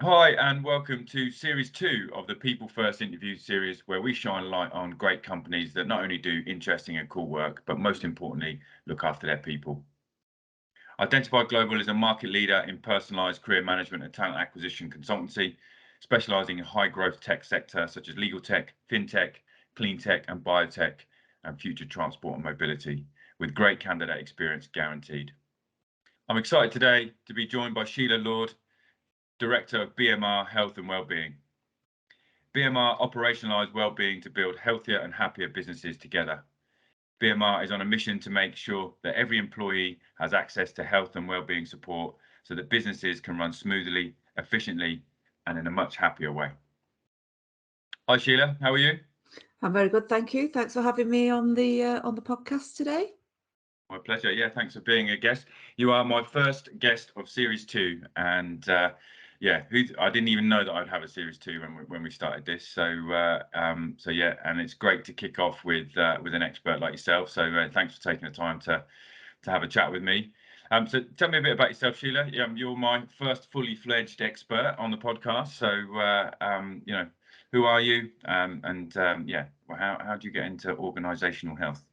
Hi, and welcome to Series 2 of the People First interview series, where we shine a light on great companies that not only do interesting and cool work, but most importantly, look after their people. Identifi Global is a market leader in personalized career management and talent acquisition consultancy, specializing in high growth tech sector such as legal tech, fintech, clean tech, and biotech, and future transport and mobility, with great candidate experience guaranteed. I'm excited today to be joined by Sheila Lord, Director of BMR Health and Wellbeing. BMR operationalize well-being to build healthier and happier businesses together. BMR is on a mission to make sure that every employee has access to health and well-being support so that businesses can run smoothly, efficiently, and in a much happier way. Hi Sheila, how are you? I'm very good, thank you. Thanks for having me on the podcast today. My pleasure. Yeah, thanks for being a guest. You are my first guest of Series 2, and yeah, I didn't even know that I'd have a Series 2 when we started this. So yeah, and it's great to kick off with an expert like yourself. So thanks for taking the time to have a chat with me. So tell me a bit about yourself, Sheila. You're my first fully fledged expert on the podcast. So who are you? Yeah, well, how do you get into organisational health?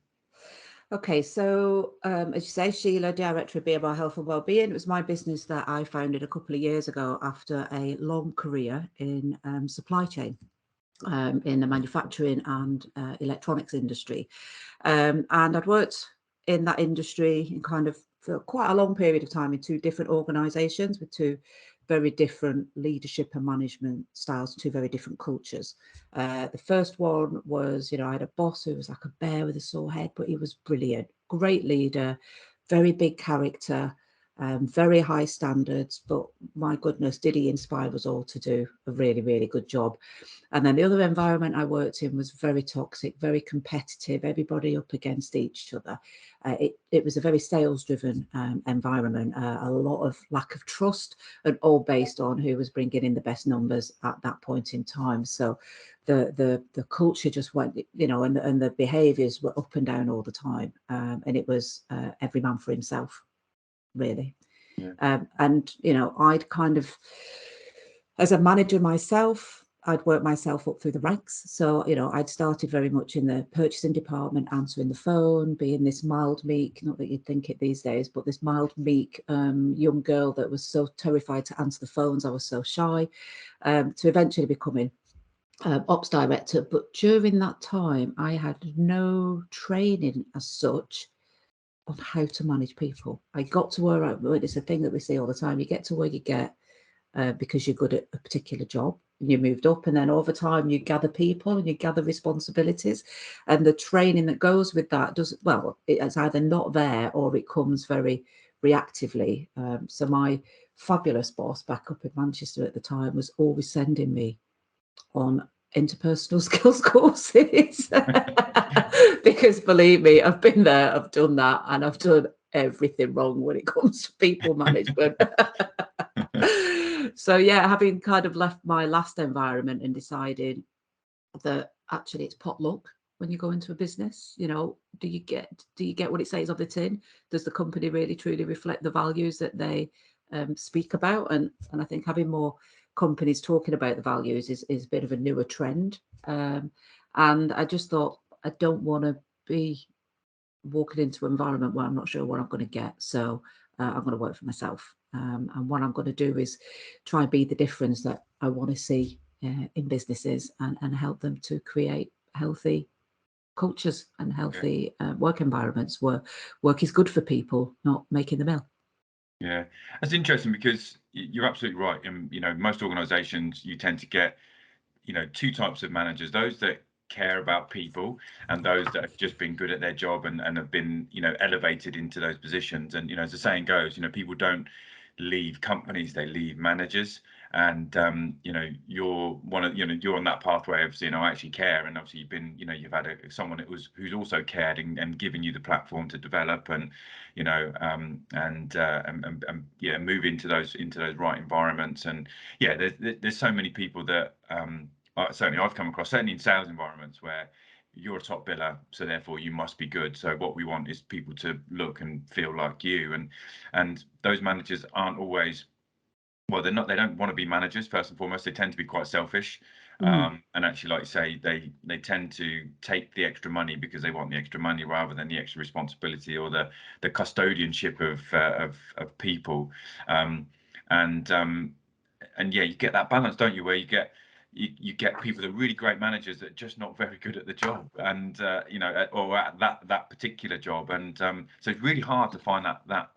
Okay, so as you say, Sheila, Director of BMR Health and Wellbeing. It was my business that I founded a couple of years ago after a long career in supply chain. In the manufacturing and electronics industry. And I'd worked in that industry in kind of for quite a long period of time in two different organisations with two very different leadership and management styles, two very different cultures. The first one was, I had a boss who was like a bear with a sore head, but he was brilliant, great leader, very big character, very high standards, but my goodness, did he inspire us all to do a really, really good job. And then the other environment I worked in was very toxic, very competitive, everybody up against each other. It was a very sales-driven environment, a lot of lack of trust, and all based on who was bringing in the best numbers at that point in time. So the culture just went, and the behaviours were up and down all the time, and it was every man for himself, really. Yeah. And I'd kind of, as a manager myself, I'd worked myself up through the ranks. So, I'd started very much in the purchasing department, answering the phone, being this mild, meek, not that you'd think it these days, but this mild, meek young girl that was so terrified to answer the phones. I was so shy, to eventually becoming ops director. But during that time, I had no training as such on how to manage people. I got to where it's a thing that we see all the time. You get to where you get because you're good at a particular job, and you moved up, and then over time you gather people and you gather responsibilities, and the training that goes with that it's either not there or it comes very reactively. So my fabulous boss back up in Manchester at the time was always sending me on interpersonal skills courses because believe me, I've been there, I've done that, and I've done everything wrong when it comes to people management. So yeah, having kind of left my last environment and decided that actually it's potluck when you go into a business. Do you get what it says on the tin? Does the company really truly reflect the values that they speak about? And I think having more companies talking about the values is a bit of a newer trend. And I just thought, I don't want to be walking into an environment where I'm not sure what I'm going to get. So I'm going to work for myself. And what I'm going to do is try and be the difference that I want to see in businesses, and help them to create healthy cultures and healthy work environments where work is good for people, not making the mill. Yeah, that's interesting because you're absolutely right. And most organisations, you tend to get two types of managers: those that care about people, and those that have just been good at their job and have been elevated into those positions. And as the saying goes, people don't leave companies, they leave managers. And you're one of you're on that pathway of I actually care, and obviously you've been you've had someone who's also cared and given you the platform to develop and yeah, move into those right environments. And yeah, there's so many people that certainly I've come across, certainly in sales environments, where you're a top biller, so therefore you must be good. So what we want is people to look and feel like you, and those managers aren't always well, they don't want to be managers first and foremost. They tend to be quite selfish, Mm. and actually, like you say, they tend to take the extra money because they want the extra money rather than the extra responsibility or the custodianship of people, and yeah, you get that balance, don't you, where you get people that are really great managers that are just not very good at the job, and or at that particular job, and so it's really hard to find that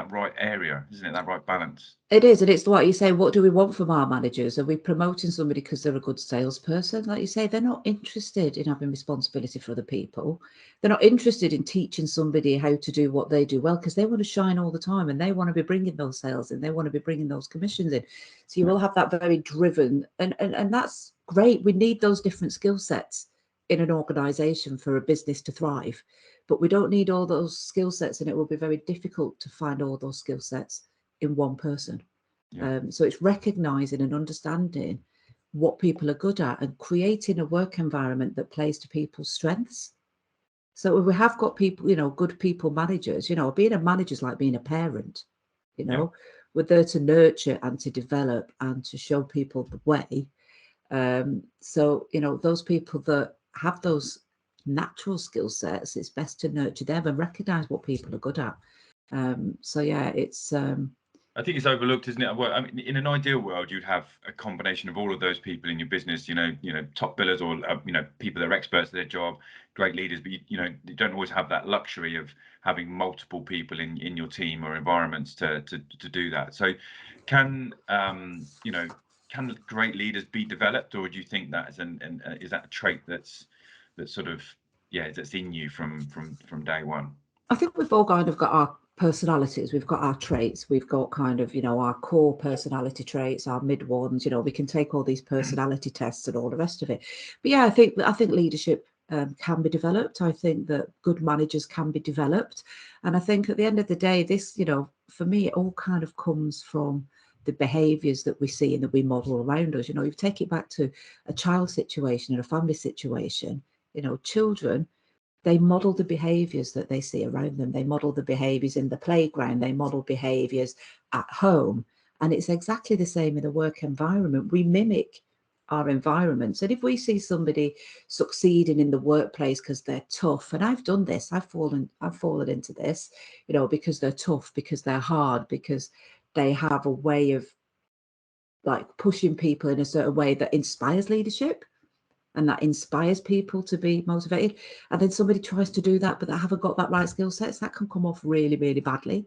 right area, isn't it? That right balance. It is, and it's what you say, what do we want from our managers? Are we promoting somebody because they're a good salesperson? Like you say, they're not interested in having responsibility for other people. They're not interested in teaching somebody how to do what they do well, because they want to shine all the time and they want to be bringing those sales in, they want to be bringing those commissions in. So you will have that very driven, and that's great. We need those different skill sets in an organization for a business to thrive, but we don't need all those skill sets, and it will be very difficult to find all those skill sets in one person. Yeah. So it's recognizing and understanding what people are good at and creating a work environment that plays to people's strengths. So if we have got people, good people managers, being a manager is like being a parent, Yeah. we're there to nurture and to develop and to show people the way. So, those people that have those natural skill sets, it's best to nurture them and recognize what people are good at. So yeah, it's I think it's overlooked, isn't it? Well, I mean, in an ideal world, you'd have a combination of all of those people in your business. Top billers or people that are experts at their job, great leaders. But you don't always have that luxury of having multiple people in your team or environments to do that. So, can can great leaders be developed, or do you think that is that a trait that's sort of that's in you from day one? I think we've all kind of got our personalities, we've got our traits, we've got kind of, our core personality traits, our mid ones, we can take all these personality tests and all the rest of it. But yeah, I think leadership can be developed. I think that good managers can be developed. And I think at the end of the day, this, for me, it all kind of comes from the behaviors that we see and that we model around us. You take it back to a child situation and a family situation, children, they model the behaviors that they see around them. They model the behaviors in the playground. They model behaviors at home. And it's exactly the same in the work environment. We mimic our environments. And if we see somebody succeeding in the workplace because they're tough, and I've done this, I've fallen into this, because they're tough, because they're hard, because they have a way of like pushing people in a certain way that inspires leadership and that inspires people to be motivated. And then somebody tries to do that, but they haven't got that right skill sets. That can come off really, really badly.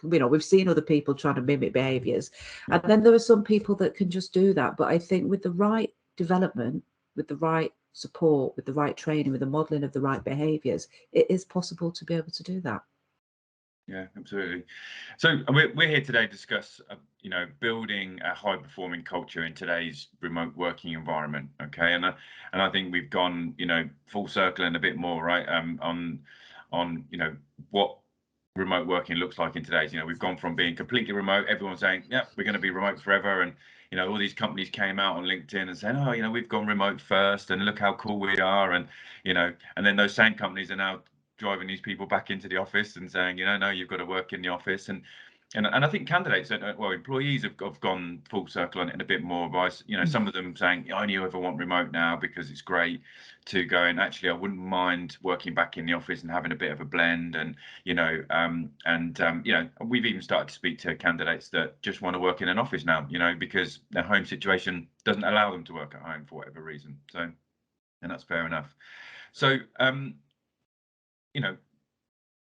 We've seen other people trying to mimic behaviors. And then there are some people that can just do that. But I think with the right development, with the right support, with the right training, with the modeling of the right behaviors, it is possible to be able to do that. Yeah, absolutely. So we're here today to discuss, building a high-performing culture in today's remote working environment. Okay, and I think we've gone, full circle and a bit more, right? On what remote working looks like in today's. We've gone from being completely remote, everyone's saying, yeah, we're going to be remote forever, and all these companies came out on LinkedIn and said, oh, we've gone remote first, and look how cool we are, and and then those same companies are now driving these people back into the office and saying, no, you've got to work in the office. And I think candidates, employees have gone full circle on it, and a bit more advice. Some of them saying, I only ever want remote now because it's great, to going, actually, I wouldn't mind working back in the office and having a bit of a blend. And, we've even started to speak to candidates that just want to work in an office now, because their home situation doesn't allow them to work at home for whatever reason. So, and that's fair enough. So,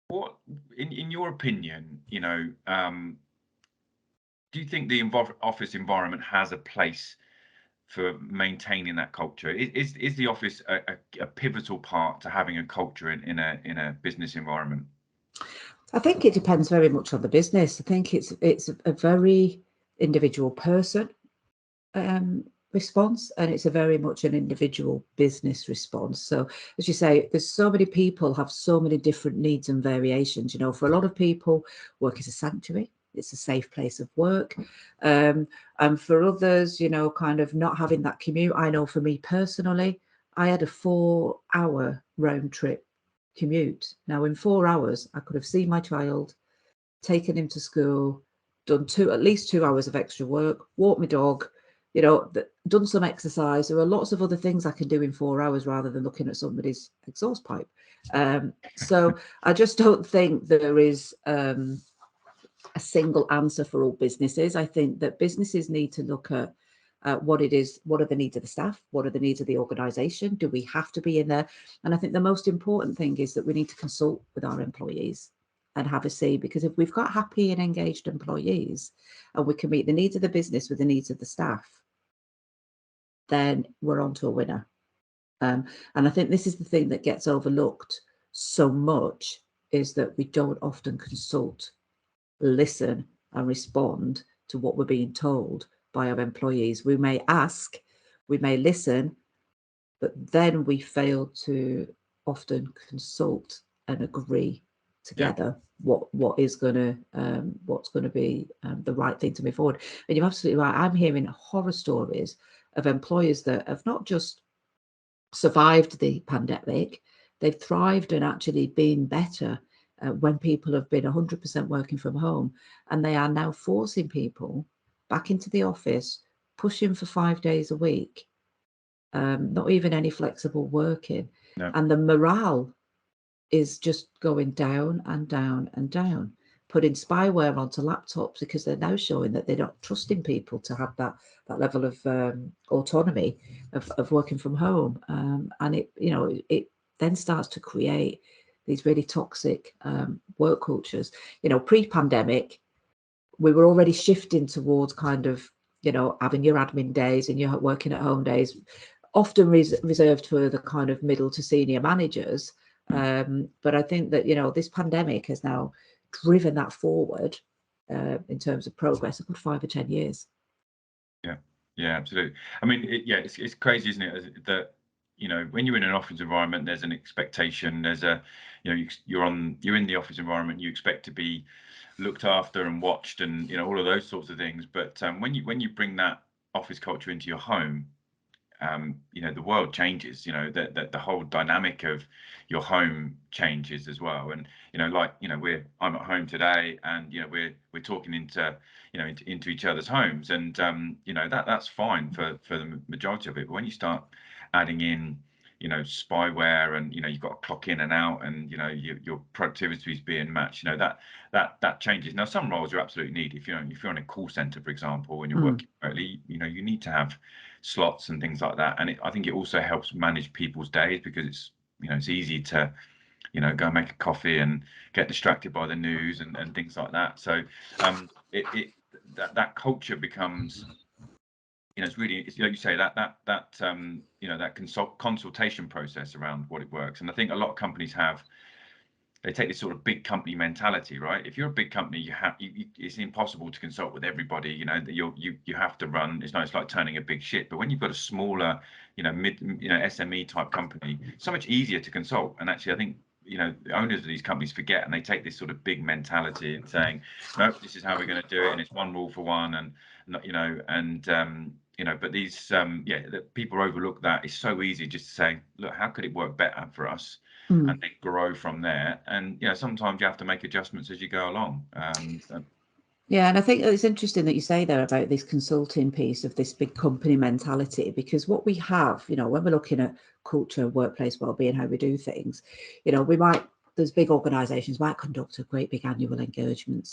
what, in your opinion, do you think the office environment has a place for maintaining that culture? Is the office a pivotal part to having a culture in a business environment? I think it depends very much on the business. I think it's a very individual person response, and it's a very much an individual business response. So as you say, there's so many people have so many different needs and variations. For a lot of people, work is a sanctuary, it's a safe place of work, and for others, kind of not having that commute. I know for me personally, I had a 4-hour round trip commute. Now in 4 hours I could have seen my child, taken him to school, done at least 2 hours of extra work, walked my dog, done some exercise. There are lots of other things I can do in 4 hours rather than looking at somebody's exhaust pipe. So I just don't think there is a single answer for all businesses. I think that businesses need to look at what it is, what are the needs of the staff, what are the needs of the organisation, do we have to be in there? And I think the most important thing is that we need to consult with our employees and have a say, because if we've got happy and engaged employees and we can meet the needs of the business with the needs of the staff, then we're on to a winner. And I think this is the thing that gets overlooked so much, is that we don't often consult, listen and respond to what we're being told by our employees. We may ask, we may listen, but then we fail to often consult and agree together what is going to what's going to be the right thing to move forward. And you're absolutely right. I'm hearing horror stories of employers that have not just survived the pandemic, they've thrived and actually been better when people have been 100% working from home, and they are now forcing people back into the office, pushing for 5 days a week, not even any flexible working. No. And the morale is just going down and down and down, putting spyware onto laptops because they're now showing that they're not trusting people to have that level of autonomy of working from home. And it then starts to create these really toxic work cultures. Pre-pandemic, we were already shifting towards kind of, having your admin days and your working at home days, often reserved for the kind of middle to senior managers. But I think that, this pandemic has now driven that forward in terms of progress a good 5 or 10 years. Yeah, absolutely. I mean, it's crazy, isn't it? That, when you're in an office environment, there's an expectation. There's you're in the office environment, you expect to be looked after and watched, and all of those sorts of things. But when you bring that office culture into your home, the world changes. The whole dynamic of your home changes as well. And I'm at home today, and we're talking into each other's homes, and that's fine for the majority of it. But when you start adding in spyware, and you've got to clock in and out, and your productivity is being matched, that changes. Now, some roles are absolutely needed. If you're in a call center, for example, when you're working remotely, you need to have slots and things like that. And I think it also helps manage people's days, because it's easy to go and make a coffee and get distracted by the news and things like that. So that culture becomes, it's really, it's like you say, that consultation process around what it works. And I think a lot of companies they take this sort of big company mentality, right? If you're a big company, it's impossible to consult with everybody. You have to run. It's like turning a big ship. But when you've got a smaller, SME type company, it's so much easier to consult. And actually, I think the owners of these companies forget, and they take this sort of big mentality and saying, no, this is how we're going to do it, and it's one rule for one, and but these people overlook that. It's so easy just to say, look, how could it work better for us? And then grow from there. And sometimes you have to make adjustments as you go along. Yeah, and I think it's interesting that you say there about this consulting piece of this big company mentality, because what we have, when we're looking at culture, workplace wellbeing, how we do things, there's big organisations might conduct a great big annual engagement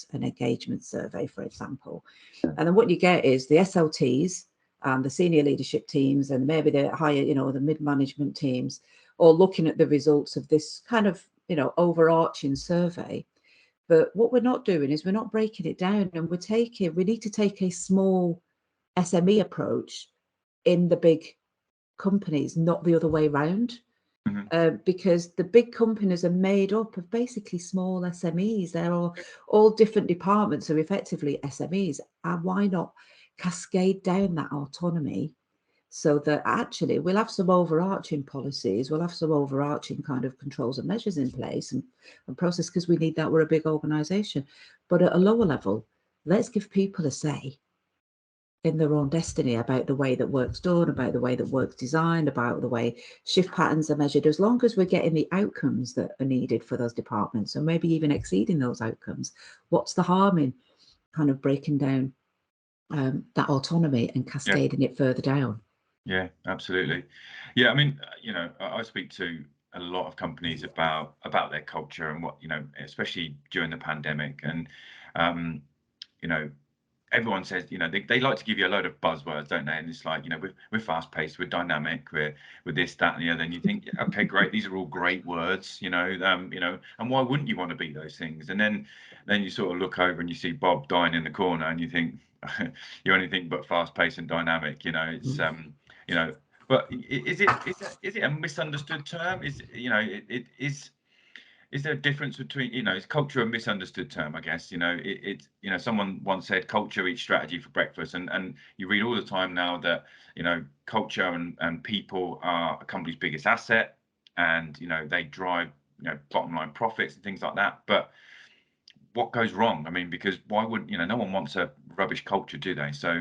survey, for example. And then what you get is the SLTs and the senior leadership teams, and maybe the higher, the mid-management teams, all looking at the results of this kind of, overarching survey. But what we're not doing is we're not breaking it down, and we need to take a small SME approach in the big companies, not the other way around. Because the big companies are made up of basically small SMEs. They're all different departments are effectively SMEs. And why not cascade down that autonomy, so that actually we'll have some overarching policies, we'll have some overarching kind of controls and measures in place and process, because we need that. We're a big organisation. But at a lower level, let's give people a say in their own destiny about the way that work's done, about the way that work's designed, about the way shift patterns are measured, as long as we're getting the outcomes that are needed for those departments, and maybe even exceeding those outcomes. What's the harm in kind of breaking down that autonomy and cascading it further down. Yeah, absolutely. Yeah, I mean, I speak to a lot of companies about their culture and what, especially during the pandemic. And, everyone says, they like to give you a load of buzzwords, don't they? And it's like, we're fast paced, we're dynamic, we're this, that, and the other. And you think, okay, great, these are all great words, and why wouldn't you want to be those things? And then you sort of look over and you see Bob dying in the corner, and you think you're anything but fast paced and dynamic. It's but is it a misunderstood term? Is there a difference between, is culture a misunderstood term? I guess, someone once said culture eats strategy for breakfast, and you read all the time now that, culture and people are a company's biggest asset, and, they drive, bottom line profits and things like that. But what goes wrong? I mean, because why would, no one wants a rubbish culture, do they? So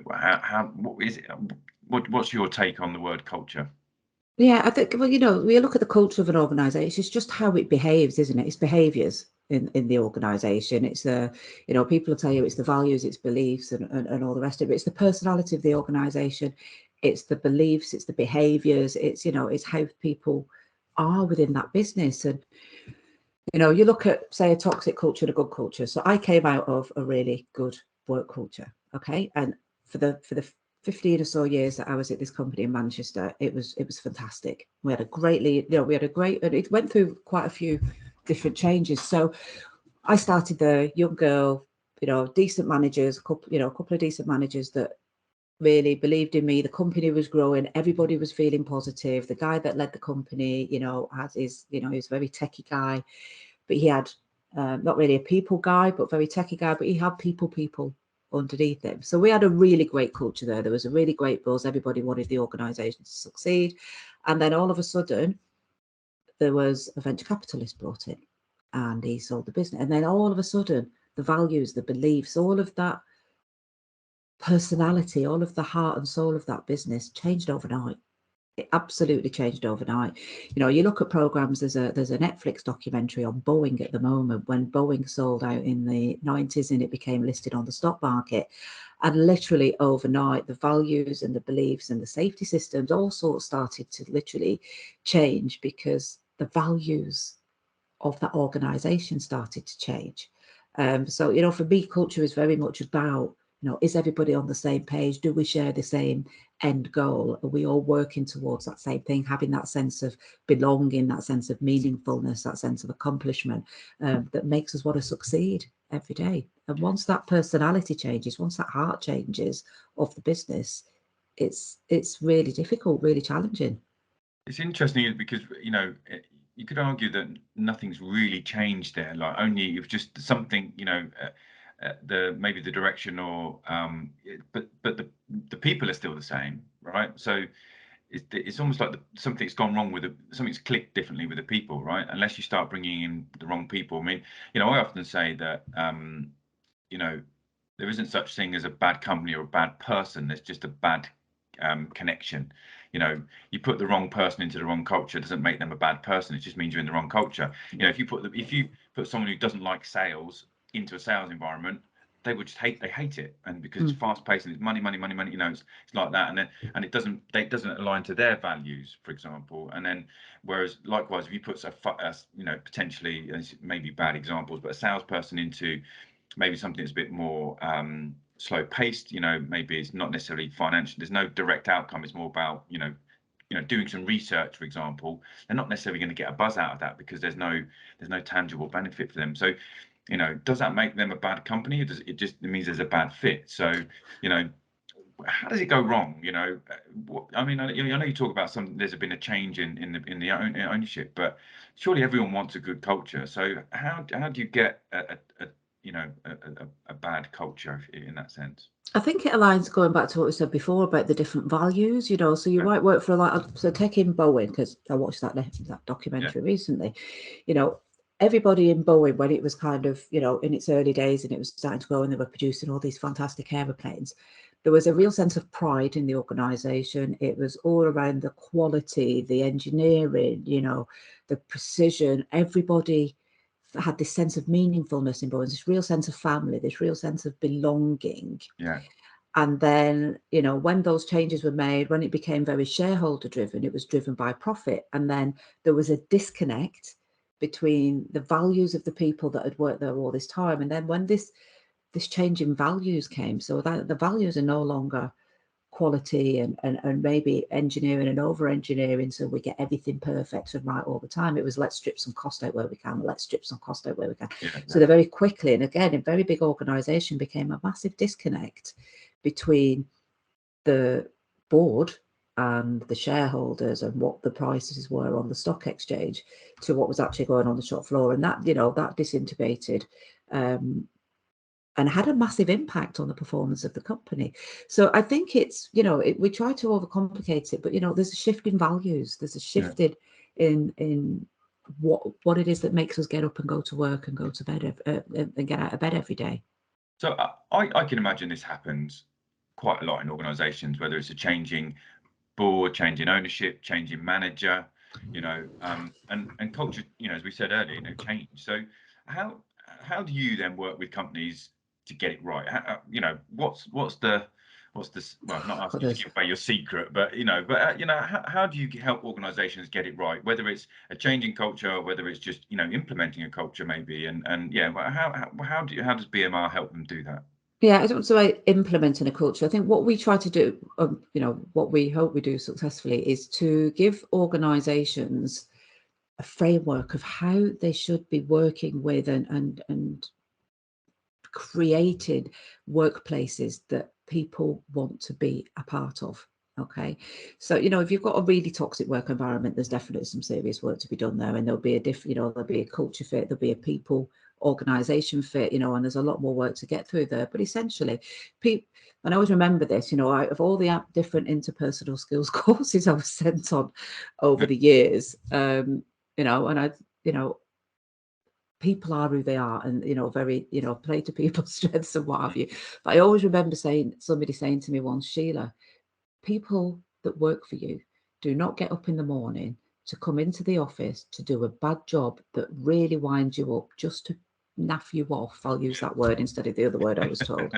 what is it? What's your take on the word culture? Yeah, I think, well, we look at the culture of an organisation, it's just how it behaves, isn't it? It's behaviours in the organisation. It's people will tell you it's the values, it's beliefs and all the rest of it. It's the personality of the organisation, it's the beliefs, it's the behaviours, it's, it's how people are within that business. And, you look at, say, a toxic culture and a good culture. So I came out of a really good work culture, okay? And for the 15 or so years that I was at this company in Manchester, it was fantastic. We had a and it went through quite a few different changes. So I started there, young girl, decent managers, a couple of decent managers that really believed in me. The company was growing, everybody was feeling positive. The guy that led the company, he was a very techie guy, but he had not really a people guy, but very techie guy, but he had people underneath him. So we had a really great culture there. There was a really great buzz. Everybody wanted the organisation to succeed. And then all of a sudden, there was a venture capitalist brought in and he sold the business. And then all of a sudden, the values, the beliefs, all of that personality, all of the heart and soul of that business changed overnight. It absolutely changed overnight. You look at programs, there's a Netflix documentary on Boeing at the moment, when Boeing sold out in the 90s and it became listed on the stock market. And literally overnight, the values and the beliefs and the safety systems all sort of started to literally change because the values of that organization started to change. So, for me, culture is very much about, is everybody on the same page? Do we share the same end goal? Are we all working towards that same thing, having that sense of belonging, that sense of meaningfulness, that sense of accomplishment that makes us want to succeed every day? And once that personality changes, once that heart changes of the business, it's really difficult, really challenging. It's interesting because, you could argue that nothing's really changed there. Like only if just something, maybe the direction or but the people are still the same, right? So it's almost like something's gone wrong with something's clicked differently with the people, right? Unless you start bringing in the wrong people. I mean, I often say that there isn't such thing as a bad company or a bad person. There's just a bad connection. You put the wrong person into the wrong culture doesn't make them a bad person. It just means you're in the wrong culture. If you put someone who doesn't like sales into a sales environment, they would just hate it, and because it's fast paced and it's money, it's like that, and it doesn't align to their values, for example. And then whereas likewise, if you put potentially, maybe bad examples, but a salesperson into maybe something that's a bit more slow paced, maybe it's not necessarily financial, there's no direct outcome, it's more about doing some research, for example, they're not necessarily going to get a buzz out of that because there's no tangible benefit for them. So does that make them a bad company, or does it means there's a bad fit? So how does it go wrong? I mean, I know you talk about there's been a change in the ownership, but surely everyone wants a good culture. So how do you get a bad culture in that sense? I think it aligns, going back to what we said before about the different values, so you might work for so take in Boeing, because I watched that documentary recently. Everybody in Boeing, when it was kind of, in its early days and it was starting to grow and they were producing all these fantastic aeroplanes, there was a real sense of pride in the organization. It was all around the quality, the engineering, the precision. Everybody had this sense of meaningfulness in boards, this real sense of family, this real sense of belonging. Yeah. And then, you know, when those changes were made, when it became very shareholder driven, it was driven by profit. And then there was a disconnect between the values of the people that had worked there all this time. And then when this change in values came, so that the values are no longer quality and maybe engineering and over engineering, so we get everything perfect and right all the time. It was, let's strip some cost out where we can, let's strip some cost out where we can. Yeah, exactly. So they very quickly, and again, a very big organization, became a massive disconnect between the board and the shareholders and what the prices were on the stock exchange to what was actually going on the shop floor. And that, you know, that disintegrated and had a massive impact on the performance of the company. So I think it's, you know, we try to overcomplicate it, but, you know, there's a shift in values. There's a shift in what it is that makes us get up and go to work and go to bed and get out of bed every day. So I can imagine this happens quite a lot in organizations, whether it's a changing board, changing ownership, changing manager, you know, and culture, you know, as we said earlier, you know, change. So how do you then work with companies to get it right? You know, what's the well, not asking you to give away your secret, but you know, how do you help organizations get it right, whether it's a changing culture or whether it's just, you know, implementing a culture maybe, and yeah, how does BMR help them do that? Yeah, I don't say implementing a culture. I think what we try to do, you know, what we hope we do successfully, is to give organizations a framework of how they should be working with and created workplaces that people want to be a part of. Okay, so, you know, if you've got a really toxic work environment, there's definitely some serious work to be done there, and there'll be a different, you know, there'll be a culture fit, there'll be a people organization fit, you know, and there's a lot more work to get through there. But essentially, people, and I always remember this, you know, out of all the different interpersonal skills courses I was sent on over the years, you know, and I, you know, people are who they are, and, you know, very, you know, play to people's strengths and what have you. But I always remember somebody saying to me once, Sheila, people that work for you do not get up in the morning to come into the office to do a bad job that really winds you up just to naff you off. I'll use that word instead of the other word I was told.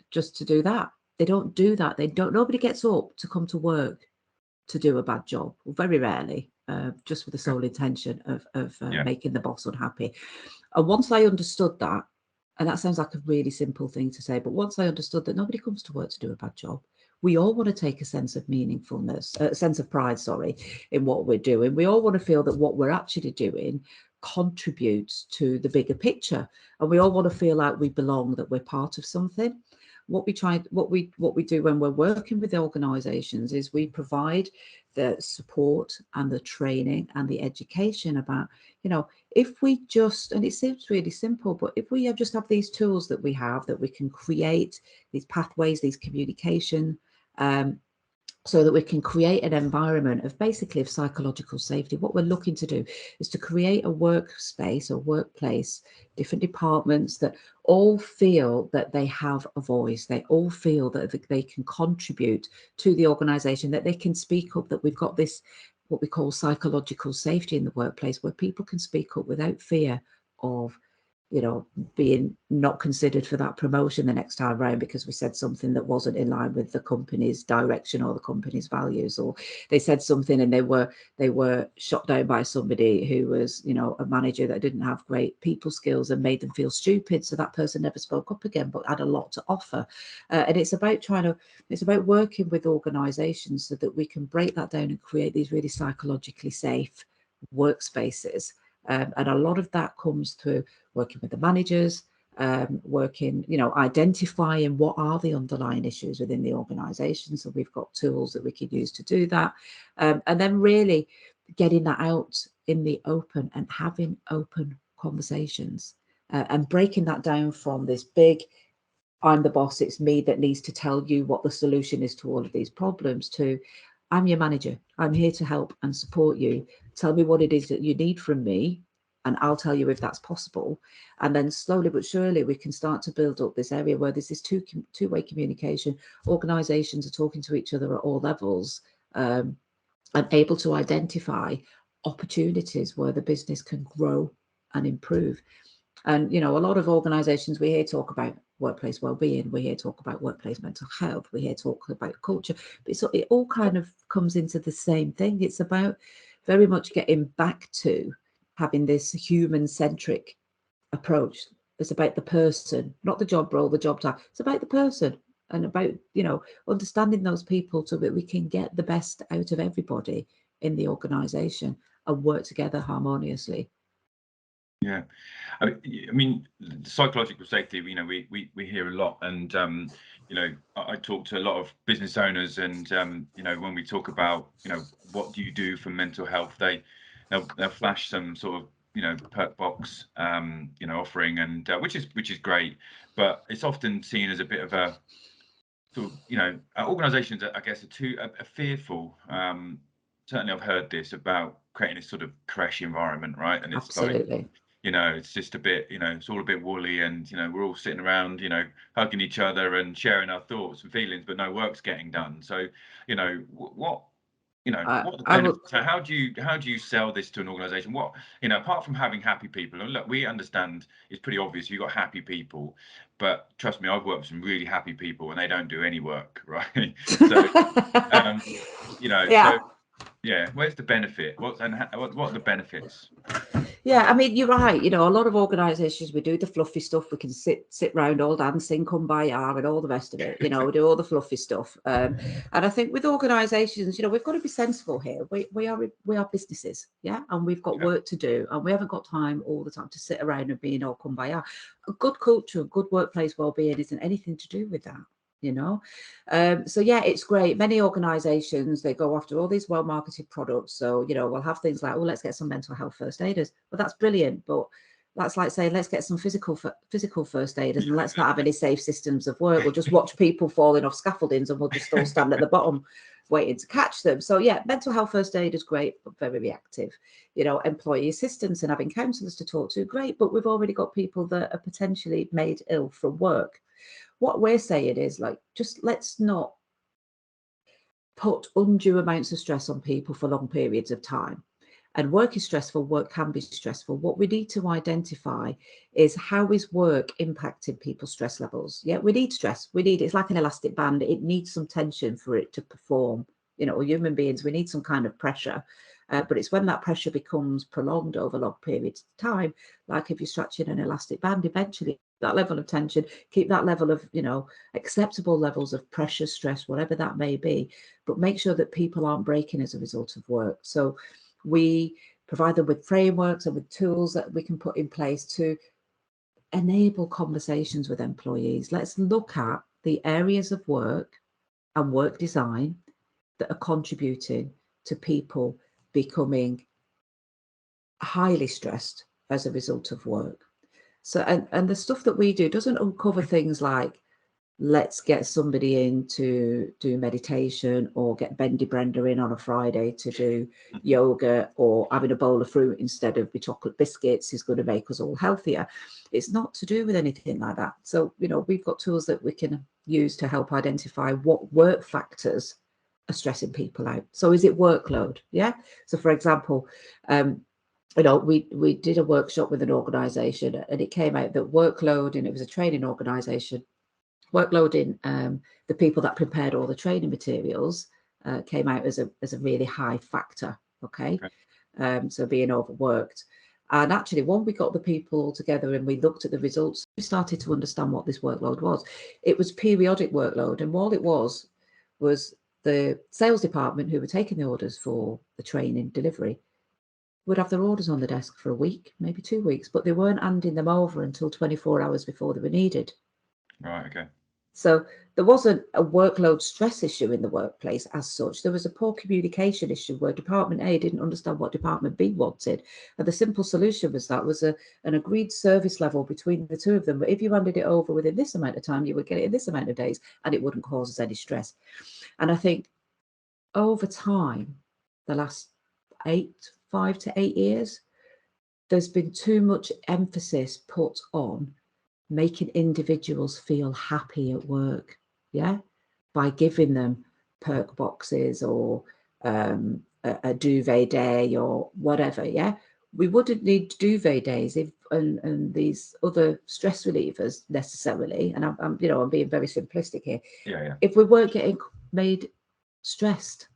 Just to do that. They don't do that. Nobody gets up to come to work to do a bad job. Well, very rarely, just with the sole intention of making the boss unhappy. And once I understood that, and that sounds like a really simple thing to say, but once I understood that nobody comes to work to do a bad job, we all want to take a sense of meaningfulness, a sense of pride, in what we're doing. We all want to feel that what we're actually doing contributes to the bigger picture, and we all want to feel like we belong, that we're part of something. What we do when we're working with organizations is we provide the support and the training and the education about, you know, if we just, and it seems really simple, but if we just have these tools that we have, that we can create these pathways, these communication, so that we can create an environment of basically of psychological safety. What we're looking to do is to create a workspace or workplace, different departments that all feel that they have a voice. They all feel that they can contribute to the organization, that they can speak up, that we've got this, what we call psychological safety in the workplace, where people can speak up without fear of, you know, being not considered for that promotion the next time around because we said something that wasn't in line with the company's direction or the company's values, or they said something and they were shot down by somebody who was, you know, a manager that didn't have great people skills and made them feel stupid, so that person never spoke up again but had a lot to offer. And it's about working with organizations so that we can break that down and create these really psychologically safe workspaces. And a lot of that comes through working with the managers, working, you know, identifying what are the underlying issues within the organisation. So we've got tools that we can use to do that. And then really getting that out in the open and having open conversations and breaking that down from this big, I'm the boss, it's me that needs to tell you what the solution is to all of these problems, to I'm your manager, I'm here to help and support you. Tell me what it is that you need from me, and I'll tell you if that's possible. And then slowly but surely we can start to build up this area where there's this two-way communication. Organizations are talking to each other at all levels, and able to identify opportunities where the business can grow and improve. And, you know, a lot of organizations, we hear talk about workplace well-being, we hear talk about workplace mental health, we hear talk about culture, but it all kind of comes into the same thing. It's about very much getting back to having this human-centric approach. It's about the person, not the job role, the job title. It's about the person, and about, you know, understanding those people so that we can get the best out of everybody in the organization and work together harmoniously. Yeah, I mean, psychological safety, you know, we hear a lot, and you know, I talk to a lot of business owners, and you know, when we talk about, you know, what do you do for mental health, they'll flash some sort of, you know, perk box, you know, offering, and which is great, but it's often seen as a bit of a sort of, you know, organisations, I guess, are fearful. Certainly, I've heard this about creating this sort of crash environment, right? And it's like, Absolutely. you know, it's just a bit, you know, it's all a bit woolly, and, you know, we're all sitting around, you know, hugging each other and sharing our thoughts and feelings, but no work's getting done. So, you know, what the benefits? So how do you sell this to an organization? What, you know, apart from having happy people, and look, we understand it's pretty obvious you've got happy people, but trust me, I've worked with some really happy people and they don't do any work, right? So, you know, Yeah. so yeah, where's the benefit? What are the benefits? Yeah, I mean, you're right. You know, a lot of organisations, we do the fluffy stuff. We can sit round all dancing, kumbaya, and all the rest of it. You know, we do all the fluffy stuff. And I think with organisations, you know, we've got to be sensible here. We are businesses, yeah, and we've got work to do, and we haven't got time all the time to sit around and be in all kumbaya. A good culture, good workplace well-being isn't anything to do with that. You know, so yeah, it's great. Many organizations, they go after all these well-marketed products. So, you know, we'll have things like, oh, let's get some mental health first aiders. Well, that's brilliant, but that's like saying, let's get some physical first aiders, and let's not have any safe systems of work. We'll just watch people falling off scaffoldings, and we'll just all stand at the bottom waiting to catch them. So yeah, mental health first aid is great, but very reactive. You know, employee assistance and having counsellors to talk to, great, but we've already got people that are potentially made ill from work. What we're saying is, like, just let's not put undue amounts of stress on people for long periods of time. And work is stressful, work can be stressful. What we need to identify is how is work impacting people's stress levels. Yeah, we need stress. It's like an elastic band. It needs some tension for it to perform. You know, human beings, we need some kind of pressure. But it's when that pressure becomes prolonged over long periods of time, like if you're stretching an elastic band, eventually that level of tension, keep that level of, you know, acceptable levels of pressure, stress, whatever that may be, but make sure that people aren't breaking as a result of work. So we provide them with frameworks and with tools that we can put in place to enable conversations with employees. Let's look at the areas of work and work design that are contributing to people becoming highly stressed as a result of work. So, and the stuff that we do doesn't uncover things like, let's get somebody in to do meditation, or get Bendy Brenda in on a Friday to do yoga, or having a bowl of fruit instead of the chocolate biscuits is going to make us all healthier. It's not to do with anything like that. So, you know, we've got tools that we can use to help identify what work factors are stressing people out. So is it workload? Yeah. So for example, you know, we did a workshop with an organization, and it came out that workload, and it was a training organization, workload in the people that prepared all the training materials came out as a really high factor. Okay. So being overworked. And actually, when we got the people all together and we looked at the results, we started to understand what this workload was. It was periodic workload, and all it was the sales department, who were taking the orders for the training delivery, would have their orders on the desk for a week, maybe 2 weeks, but they weren't handing them over until 24 hours before they were needed. Right, okay. So there wasn't a workload stress issue in the workplace as such. There was a poor communication issue where Department A didn't understand what Department B wanted. And the simple solution was an agreed service level between the two of them. But if you handed it over within this amount of time, you would get it in this amount of days, and it wouldn't cause us any stress. And I think over time, the last 5 to 8 years, there's been too much emphasis put on making individuals feel happy at work, yeah, by giving them perk boxes, or a duvet day, or whatever, yeah, We wouldn't need duvet days if and these other stress relievers necessarily. And I'm being very simplistic here. Yeah. If we weren't getting made stressed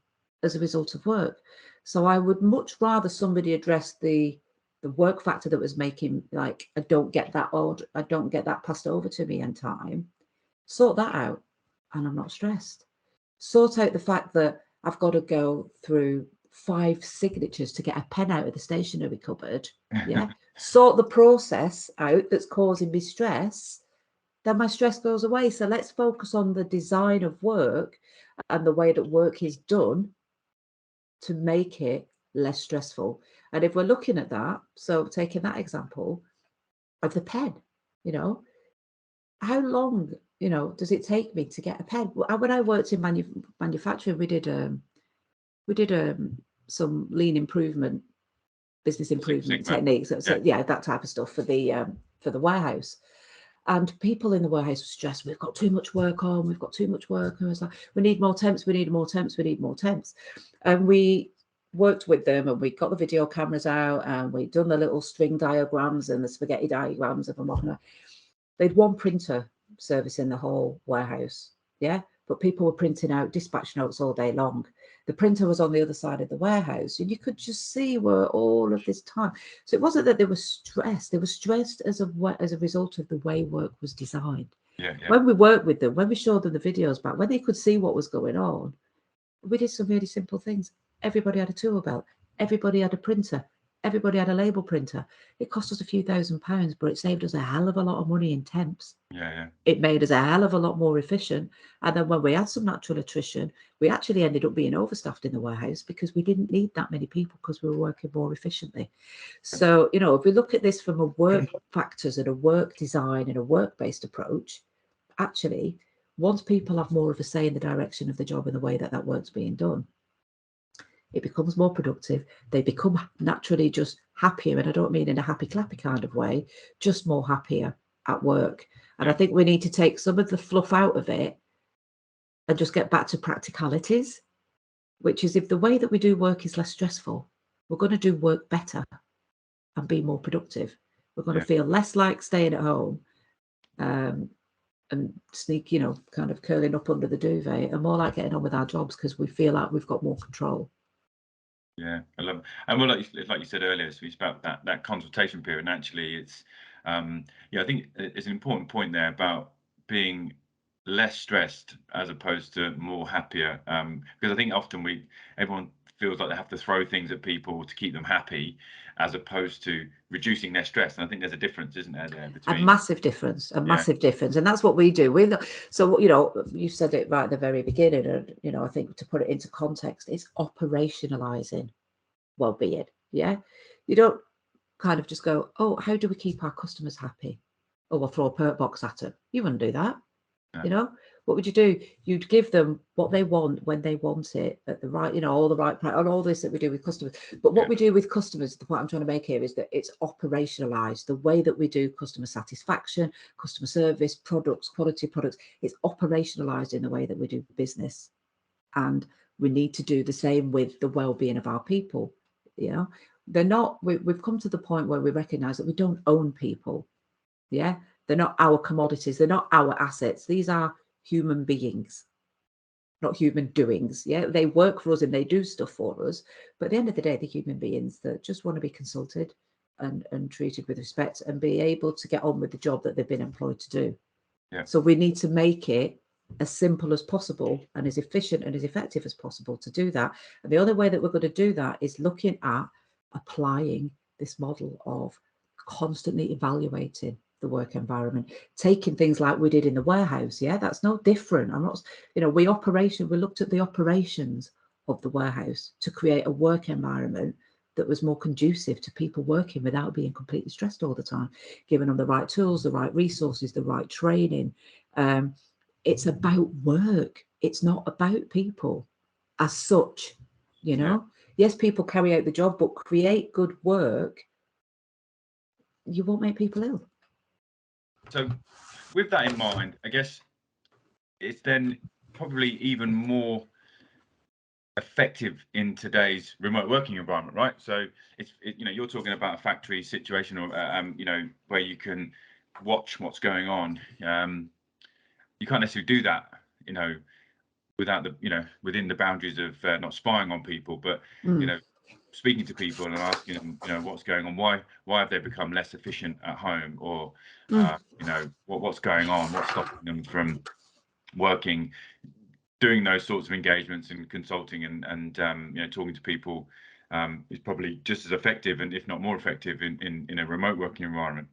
as a result of work. So I would much rather somebody address the work factor that was making, like, I don't get that passed over to me in time. Sort that out, and I'm not stressed. Sort out the fact that I've got to go through 5 signatures to get a pen out of the stationery cupboard. Yeah. Sort the process out that's causing me stress, then my stress goes away. So let's focus on the design of work and the way that work is done to make it less stressful. And if we're looking at that, so taking that example of the pen, how long, does it take me to get a pen? When I worked in manufacturing, we did some lean improvement, business improvement techniques. So that type of stuff for the warehouse. And people in the warehouse were stressed. We've got too much work on. We've got too much work. And it was like, we need more temps. We need more temps. We need more temps. And we worked with them, and we got the video cameras out, and we'd done the little string diagrams and the spaghetti diagrams of them. They'd one printer service in the whole warehouse. Yeah. But people were printing out dispatch notes all day long. The printer was on the other side of the warehouse, and you could just see where all of this time. So it wasn't that they were stressed. They were stressed as a result of the way work was designed. Yeah. When we worked with them, when we showed them the videos back, when they could see what was going on, we did some really simple things. Everybody had a tool belt. Everybody had a printer. Everybody had a label printer. It cost us a few £1,000s, but it saved us a hell of a lot of money in temps. Yeah. It made us a hell of a lot more efficient. And then when we had some natural attrition, we actually ended up being overstaffed in the warehouse because we didn't need that many people because we were working more efficiently. So, if we look at this from a work factors and a work design and a work-based approach, actually, once people have more of a say in the direction of the job and the way that work's being done, it becomes more productive. They become naturally just happier. And I don't mean in a happy clappy kind of way, just more happier at work. And I think we need to take some of the fluff out of it and just get back to practicalities, which is if the way that we do work is less stressful, we're going to do work better and be more productive. We're going to feel less like staying at home and sneak, kind of curling up under the duvet, and more like getting on with our jobs because we feel like we've got more control. Yeah, I love it. And well, like you said earlier, so it's about that consultation period. And actually, it's I think it's an important point there about being less stressed as opposed to more happier. Because I think often everyone feels like they have to throw things at people to keep them happy, as opposed to reducing their stress. And I think there's a difference, isn't there, between a massive difference, and that's what we do. So you said it right at the very beginning, and I think to put it into context, it's operationalizing well-being. Yeah, you don't kind of just go, oh, how do we keep our customers happy? Oh, we'll throw a perk box at them. You wouldn't do that. Yeah. What would you do? You'd give them what they want when they want it at the right, all the right price, and all this that we do with customers. But what we do with customers, the point I'm trying to make here is that it's operationalized. The way that we do customer satisfaction, customer service, products, quality products, it's operationalized in the way that we do business. And we need to do the same with the well-being of our people. They're not, we've come to the point where we recognize that we don't own people. Yeah. They're not our commodities. They're not our assets. These are human beings, not human doings. Yeah. They work for us and they do stuff for us. But at the end of the day, they're human beings that just want to be consulted and treated with respect and be able to get on with the job that they've been employed to do. Yeah. So we need to make it as simple as possible and as efficient and as effective as possible to do that. And the other way that we're going to do that is looking at applying this model of constantly evaluating the work environment, taking things like we did in the warehouse. Yeah, that's no different. I'm not, we looked at the operations of the warehouse to create a work environment that was more conducive to people working without being completely stressed all the time, giving them the right tools, the right resources, the right training. It's about work. It's not about people as such, Yes, people carry out the job, but create good work. You won't make people ill. So with that in mind, I guess it's then probably even more effective in today's remote working environment, right? So you're talking about a factory situation, or where you can watch what's going on. You can't necessarily do that, without within the boundaries of not spying on people, but speaking to people and asking them, what's going on, why have they become less efficient at home, or what's going on, what's stopping them from working, doing those sorts of engagements and consulting and talking to people is probably just as effective, and if not more effective, in a remote working environment.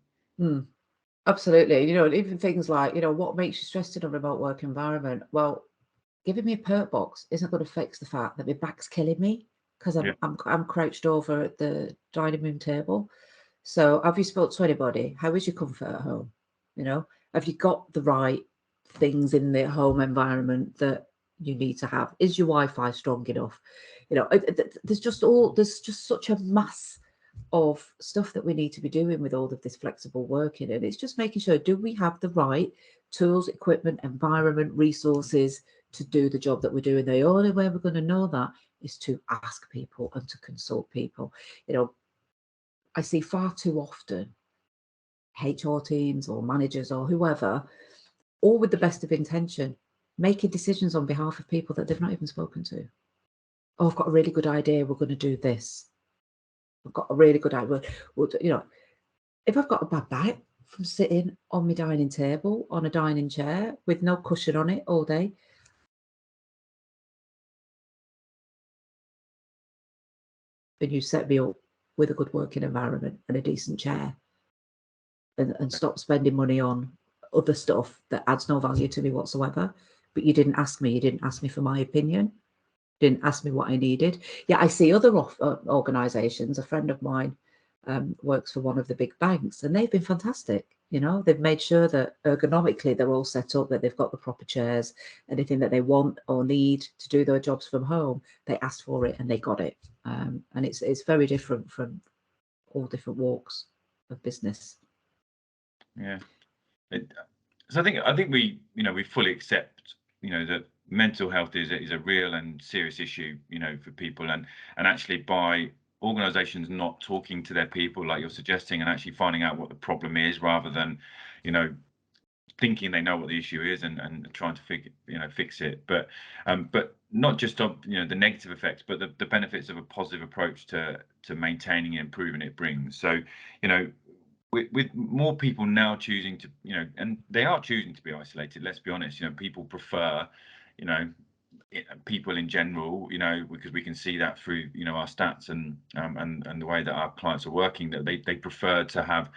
Absolutely. Even things like, what makes you stressed in a remote work environment? Well, giving me a perk box isn't going to fix the fact that my back's killing me because I'm crouched over at the dining room table. So have you spoke to anybody? How is your comfort at home? Have you got the right things in the home environment that you need to have? Is your Wi-Fi strong enough? There's just such a mass of stuff that we need to be doing with all of this flexible working, and it's just making sure, do we have the right tools, equipment, environment, resources to do the job that we're doing? The only way we're going to know that is to ask people and to consult people. I see far too often HR teams or managers or whoever, all with the best of intention, making decisions on behalf of people that they've not even spoken to. Oh, I've got a really good idea, we're going to do this. I've got a really good idea. If I've got a bad back from sitting on my dining table on a dining chair with no cushion on it all day, and you set me up with a good working environment and a decent chair, and stop spending money on other stuff that adds no value to me whatsoever. But you didn't ask me. You didn't ask me for my opinion. Didn't ask me what I needed. Yeah, I see other organisations. A friend of mine works for one of the big banks, and they've been fantastic. They've made sure that ergonomically they're all set up, that they've got the proper chairs, anything that they want or need to do their jobs from home, they asked for it and they got it. And it's very different from all different walks of business. Yeah. So I think we fully accept that mental health is a real and serious issue for people, and actually by organizations not talking to their people like you're suggesting, and actually finding out what the problem is, rather than thinking they know what the issue is and trying to fix it, but not just of the negative effects, but the benefits of a positive approach to maintaining and improving it brings. So with more people now choosing to, and they are choosing to be isolated, let's be honest, people prefer, people in general, because we can see that through, our stats and the way that our clients are working, that they prefer to have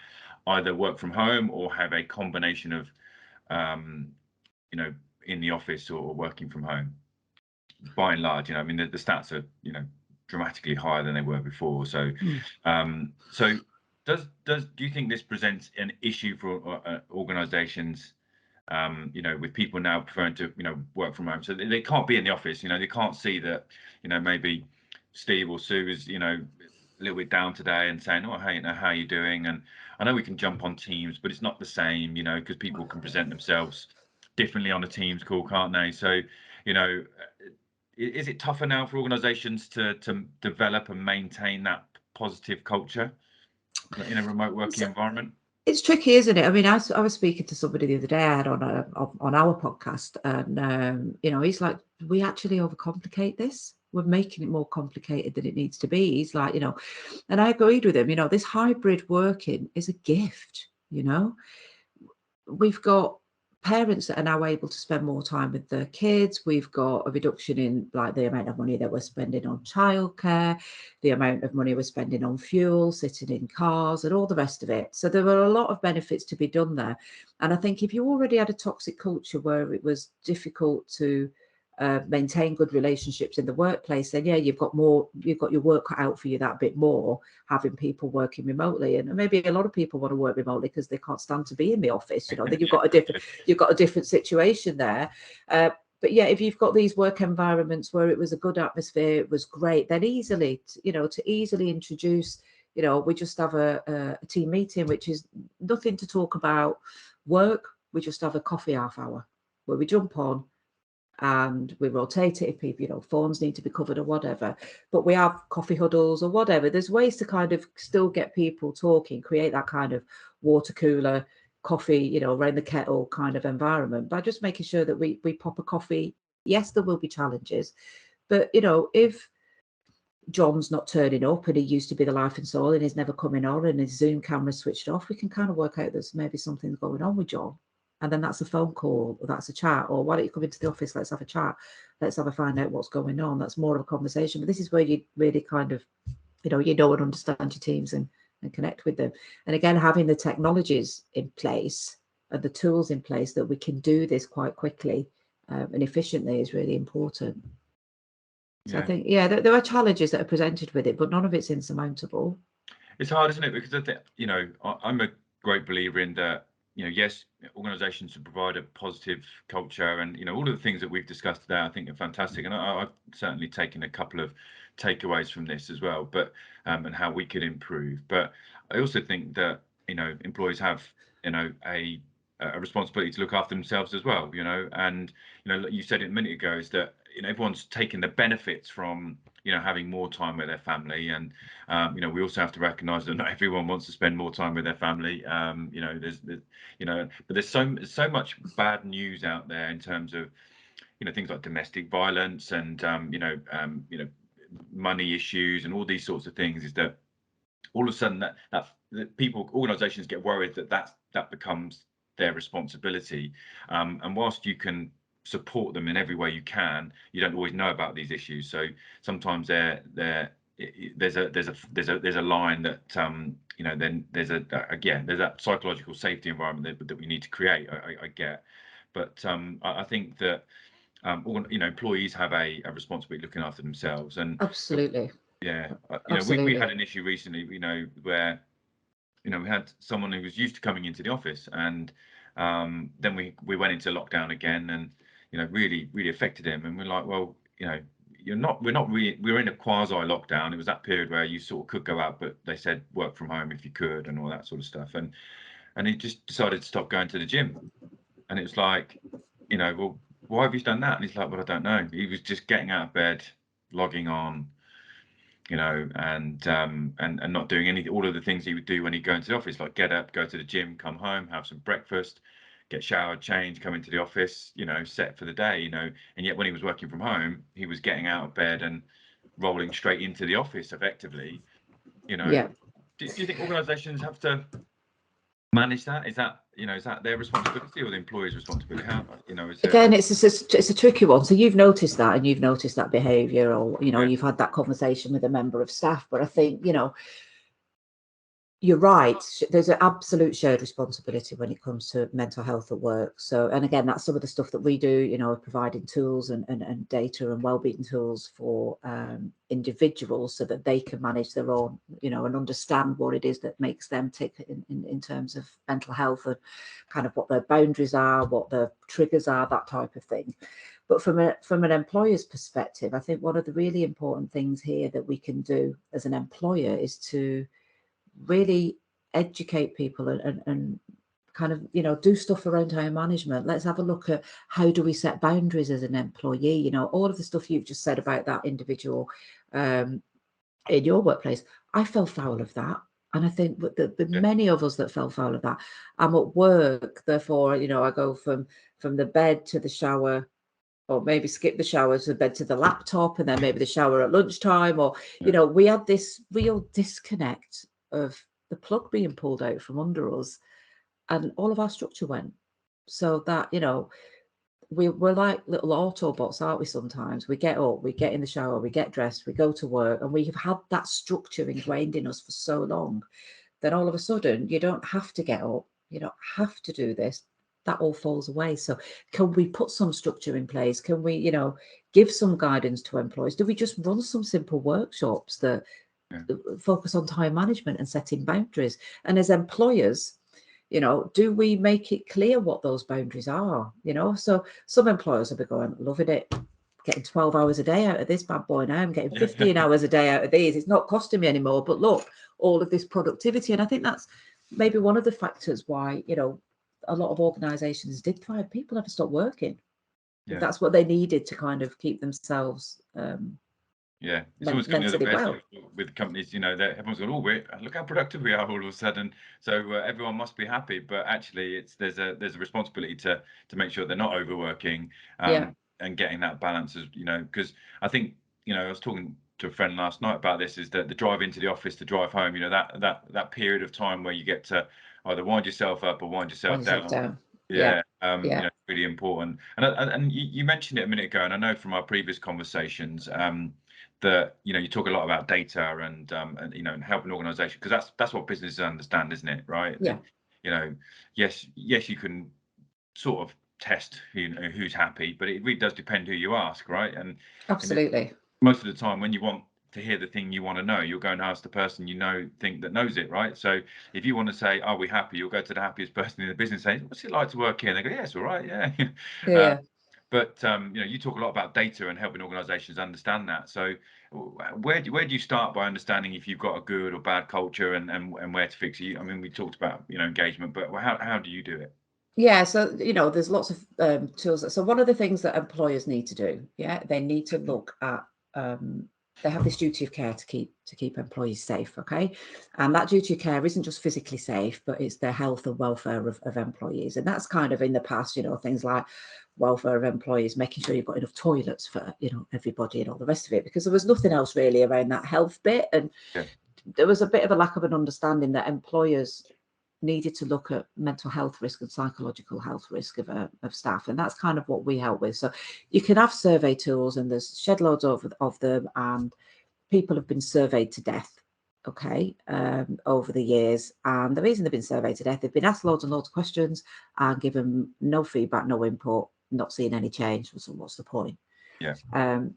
either work from home or have a combination of, in the office or working from home. By and large, I mean, the stats are, dramatically higher than they were before. So, so do you think this presents an issue for organizations, with people now preferring to, work from home? So they can't be in the office, they can't see that, maybe Steve or Sue is, a little bit down today and saying, oh, hey, how are you doing? And I know we can jump on Teams, but it's not the same, because people can present themselves differently on a Teams call, can't they? So, is it tougher now for organizations to develop and maintain that positive culture in a remote working environment? It's tricky, isn't it? I mean, I was speaking to somebody the other day I had on our podcast, and he's like, we actually overcomplicate this. We're making it more complicated than it needs to be. He's like, and I agreed with him. This hybrid working is a gift. We've got parents that are now able to spend more time with their kids. We've got a reduction in like the amount of money that we're spending on childcare, the amount of money we're spending on fuel, sitting in cars, and all the rest of it. So there were a lot of benefits to be done there. And I think if you already had a toxic culture where it was difficult to maintain good relationships in the workplace, then you've got your work cut out for you that bit more, having people working remotely. And maybe a lot of people want to work remotely because they can't stand to be in the office. Then you've got a different situation there. But yeah, if you've got these work environments where it was a good atmosphere, it was great, then to easily introduce, we just have a team meeting, which is nothing to talk about work. We just have a coffee half hour where we jump on and we rotate it if people, you know, phones need to be covered or whatever, but we have coffee huddles or whatever. There's ways to kind of still get people talking, create that kind of water cooler, coffee, you know, around the kettle kind of environment, by just making sure that we pop a coffee. Yes, there will be challenges, but, you know, if John's not turning up and he used to be the life and soul and he's never coming on and his Zoom camera switched off, we can kind of work out there's maybe something going on with John. And then that's a phone call, or that's a chat, or why don't you come into the office? Let's have a chat. Let's have a find out what's going on. That's more of a conversation. But this is where you really kind of, you know and understand your teams and connect with them. And again, having the technologies in place and the tools in place that we can do this quite quickly and efficiently is really important. So I think, there are challenges that are presented with it, but none of it's insurmountable. It's hard, isn't it? Because I think, you know, I'm a great believer in that, you know, yes, organizations should provide a positive culture, and, you know, all of the things that we've discussed today, I think are fantastic. And I've certainly taken a couple of takeaways from this as well, but and how we could improve. But I also think that, you know, employees have, you know, a responsibility to look after themselves as well, you know. And, you know, you said it a minute ago, is that, you know, everyone's taking the benefits from, you know, having more time with their family. And you know, we also have to recognize that not everyone wants to spend more time with their family. You know, there's you know, but there's so much bad news out there in terms of, you know, things like domestic violence and you know, money issues and all these sorts of things. Is that all of a sudden that people, organizations get worried that becomes their responsibility. And whilst you can support them in every way you can, you don't always know about these issues. So sometimes there's a line that you know, then there's that psychological safety environment that we need to create. I get, but I think that you know, employees have a responsibility looking after themselves. And Absolutely. yeah, you know, we Absolutely. had an issue recently, you know, where, you know, we had someone who was used to coming into the office, and then we went into lockdown again, and, you know, really affected him. And we're like, well, you know, we're in a quasi lockdown. It was that period where you sort of could go out, but they said work from home if you could, and all that sort of stuff. And he just decided to stop going to the gym. And it was like, you know, well, why have you done that? And he's like, well, I don't know. He was just getting out of bed, logging on, you know, and not doing all of the things he would do when he'd go into the office, like get up, go to the gym, come home, have some breakfast, get showered, change, come into the office, you know, set for the day, you know. And yet when he was working from home, he was getting out of bed and rolling straight into the office effectively, you know. Yeah. Do you think organizations have to manage that? Is that, you know, is that their responsibility or the employer's responsibility? How, you know, is there... Again, it's a tricky one. So you've noticed that, and you've noticed that behaviour, or, you know, you've had that conversation with a member of staff. But I think, you know, you're right. There's an absolute shared responsibility when it comes to mental health at work. So, and again, that's some of the stuff that we do, you know, providing tools and data and wellbeing tools for individuals so that they can manage their own, you know, and understand what it is that makes them tick in terms of mental health, and kind of what their boundaries are, what their triggers are, that type of thing. But from an employer's perspective, I think one of the really important things here that we can do as an employer is to really educate people and kind of, you know, do stuff around time management. Let's have a look at how do we set boundaries as an employee. You know, all of the stuff you've just said about that individual in your workplace, I fell foul of that. And I think that many of us that fell foul of that. I'm at work, therefore, you know, I go from the bed to the shower, or maybe skip the shower to the bed to the laptop, and then maybe the shower at lunchtime, or, you know, we had this real disconnect of the plug being pulled out from under us, and all of our structure went. So that, you know, we're like little Autobots, aren't we? Sometimes we get up, we get in the shower, we get dressed, we go to work, and we have had that structure ingrained in us for so long. Then all of a sudden, you don't have to get up, you don't have to do this. That all falls away. So can we put some structure in place? Can we, you know, give some guidance to employees? Do we just run some simple workshops that focus on time management and setting boundaries? And as employers, you know, do we make it clear what those boundaries are? You know, so some employers will be going, loving it, getting 12 hours a day out of this bad boy now. I'm getting 15 hours a day out of these. It's not costing me anymore. But look, all of this productivity. And I think that's maybe one of the factors why, you know, a lot of organizations did thrive. People never stopped working. That's what they needed to kind of keep themselves yeah, it's always got the other mentally best well. with companies, that everyone's going, oh, look how productive we are all of a sudden. So everyone must be happy, but actually, there's a responsibility to make sure they're not overworking, Yeah, and getting that balance, as because I think I was talking to a friend last night about this, is that the drive into the office to drive home, that period of time where you get to either wind yourself up or wind yourself down. Yeah, Yeah, yeah, really important. And you mentioned it a minute ago, and I know from our previous conversations, that you talk a lot about data and and help an organization, because that's what businesses understand, isn't it? Right? yeah, Yes, you can sort of test who's happy, but it really does depend who you ask, right? And absolutely. most of the time, when you want to hear the thing you want to know, you'll go and ask the person think that knows it, right? So if you want to say, "Are we happy?" You'll go to the happiest person in the business, and say, "What's it like to work here?" And they go, "Yeah, it's all right, yeah." uh, Yeah. but you talk a lot about data and helping organisations understand that. So where do you start by understanding if you've got a good or bad culture, and where to fix it? I mean, we talked about engagement, but how do you do it? Yeah, so there's lots of tools. So one of the things that employers need to do, they need to look at. They have this duty of care to keep employees safe, okay? And that duty of care isn't just physically safe, but it's the health and welfare of employees. And that's kind of in the past, things like welfare of employees, making sure you've got enough toilets for everybody and all the rest of it, because there was nothing else really around that health bit, and there was a bit of a lack of an understanding that employers needed to look at mental health risk and psychological health risk of staff, and that's kind of what we help with. So you can have survey tools, and there's shed loads of them, and people have been surveyed to death, okay, over the years. And the reason they've been surveyed to death, they've been asked loads and loads of questions and given no feedback, no input, not seeing any change. So what's the point? Yeah. And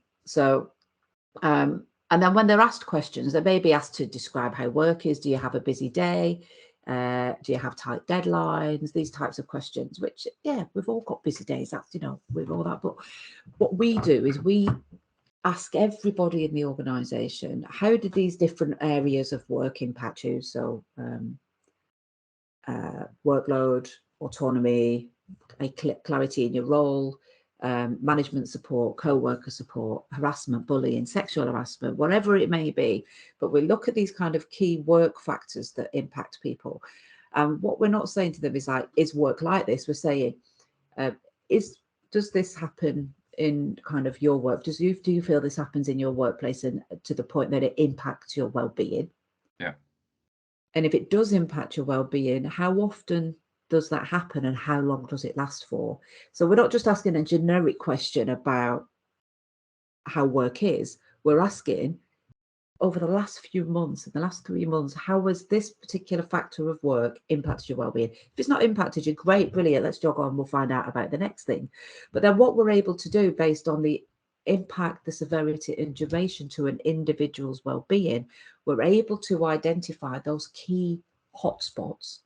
then when they're asked questions, they may be asked to describe how work is. Do you have a busy day? Do you have tight deadlines? These types of questions, which, we've all got busy days. That's, we've all that. But what we do is we ask everybody in the organisation, how did these different areas of work impact you? So workload, autonomy, clarity in your role, management support, co-worker support, harassment, bullying, sexual harassment, whatever it may be. But we look at these kind of key work factors that impact people. And what we're not saying to them is like, is work like this? We're saying, does this happen in kind of your work? Do you feel this happens in your workplace, and to the point that it impacts your well-being? Yeah. And if it does impact your well-being, how often does that happen, and how long does it last for? So we're not just asking a generic question about how work is. We're asking, over the last few months, in the last 3 months, how has this particular factor of work impacted your well-being? If it's not impacted you, great, brilliant, let's jog on, we'll find out about the next thing. But then what we're able to do based on the impact, the severity and duration to an individual's well-being, we're able to identify those key hotspots